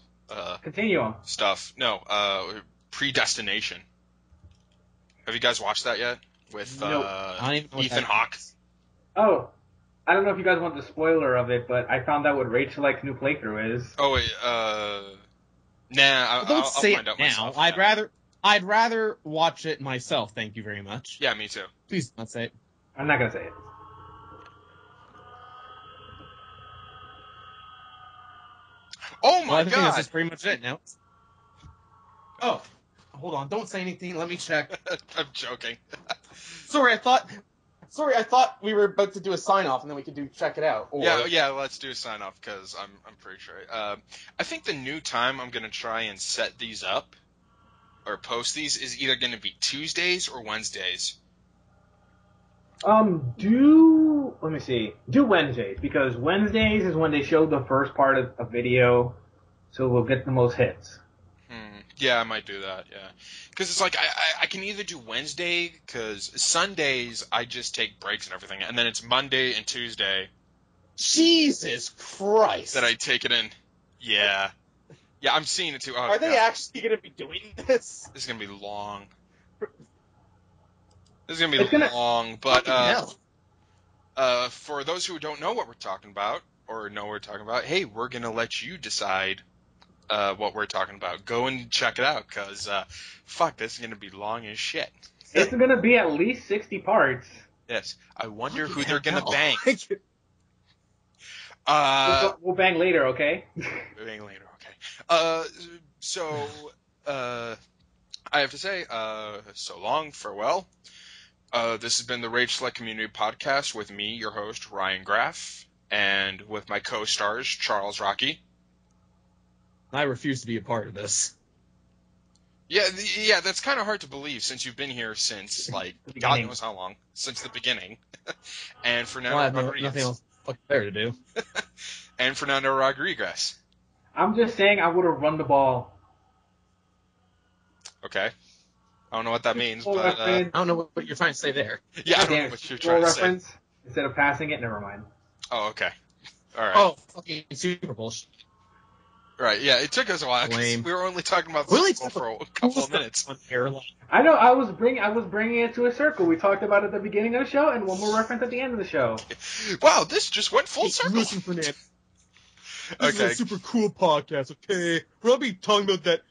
Continuum. stuff, no, Predestination. Have you guys watched that yet? With Nope. I don't even know what Ethan that Hawke? is. Oh, I don't know if you guys want the spoiler of it, but I found out what Rachel Like's new playthrough is. Oh wait, nah, Well, don't I'll say find it out now. myself. I'd rather watch it myself. Thank you very much. Yeah, me too. Please don't say it. I'm not gonna say it. Oh Well, my I think this god! is pretty much it now. Oh, hold on. Don't say anything. Let me check. I'm joking. Sorry, I thought we were about to do a sign off and then we could check it out. Or... Yeah, let's do a sign off because I'm pretty sure. I think the new time I'm gonna try and set these up or post these is either gonna be Tuesdays or Wednesdays. Let me see. Do Wednesdays, because Wednesdays is when they show the first part of a video, so we'll get the most hits. Yeah, I might do that, yeah. Because it's like, I can either do Wednesday, because Sundays I just take breaks and everything, and then it's Monday and Tuesday Jesus Christ. that I take it in. Yeah. Yeah, I'm seeing it too. Oh, Are they God. actually going to be doing this? This is going to be long. This is going to be long, but for those who don't know what we're talking about, or know what we're talking about, hey, we're going to let you decide what we're talking about. Go and check it out, because, fuck, this is going to be long as shit. It's gonna be at least 60 parts. Yes. I wonder who they're going to bang. We'll bang later, okay? Bang later, okay. So, I have to say, so long, farewell. This has been the Rage Select Community Podcast with me, your host, Ryan Graff, and with my co-stars, Charles Rocci. I refuse to be a part of this. Yeah, that's kind of hard to believe since you've been here since, like, God knows how long, since the beginning. And Fernando I have Rodrigues. nothing else fucking better to do. And Fernando Rodrigues. I'm just saying I would have run the ball. Okay. I don't know what that means, Full but, reference. I don't know what you're trying to say there. yeah, I don't know what you're trying to say. Reference. Instead of passing it, never mind. Oh, okay. All right. Oh, fucking Super Bowl. Right, yeah, it took us a while, because Lame. we were only talking about Really this for a couple of minutes. On airline. I know. I was bringing it to a circle. We talked about it at the beginning of the show, and one more reference at the end of the show. Wow, this just went full circle. Listen, Fernando. This Okay. is a super cool podcast, okay? We're not be talking about that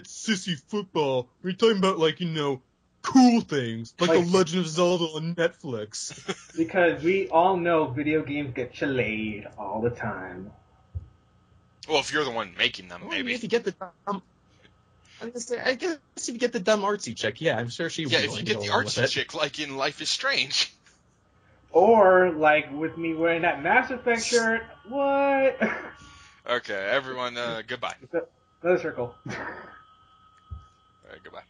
sissy football. We're talking about, like, cool things, like The Legend of Zelda on Netflix. Because we all know video games get you laid all the time. Well, if you're the one making them, Well, maybe. if you get the dumb, I guess if you get the dumb artsy chick, yeah, I'm sure she would Yeah, be if willing you to get the go along with artsy it. chick, like in Life is Strange. Or, like, with me wearing that Mass Effect shirt. What? Okay, everyone, goodbye. Another circle. All right, goodbye.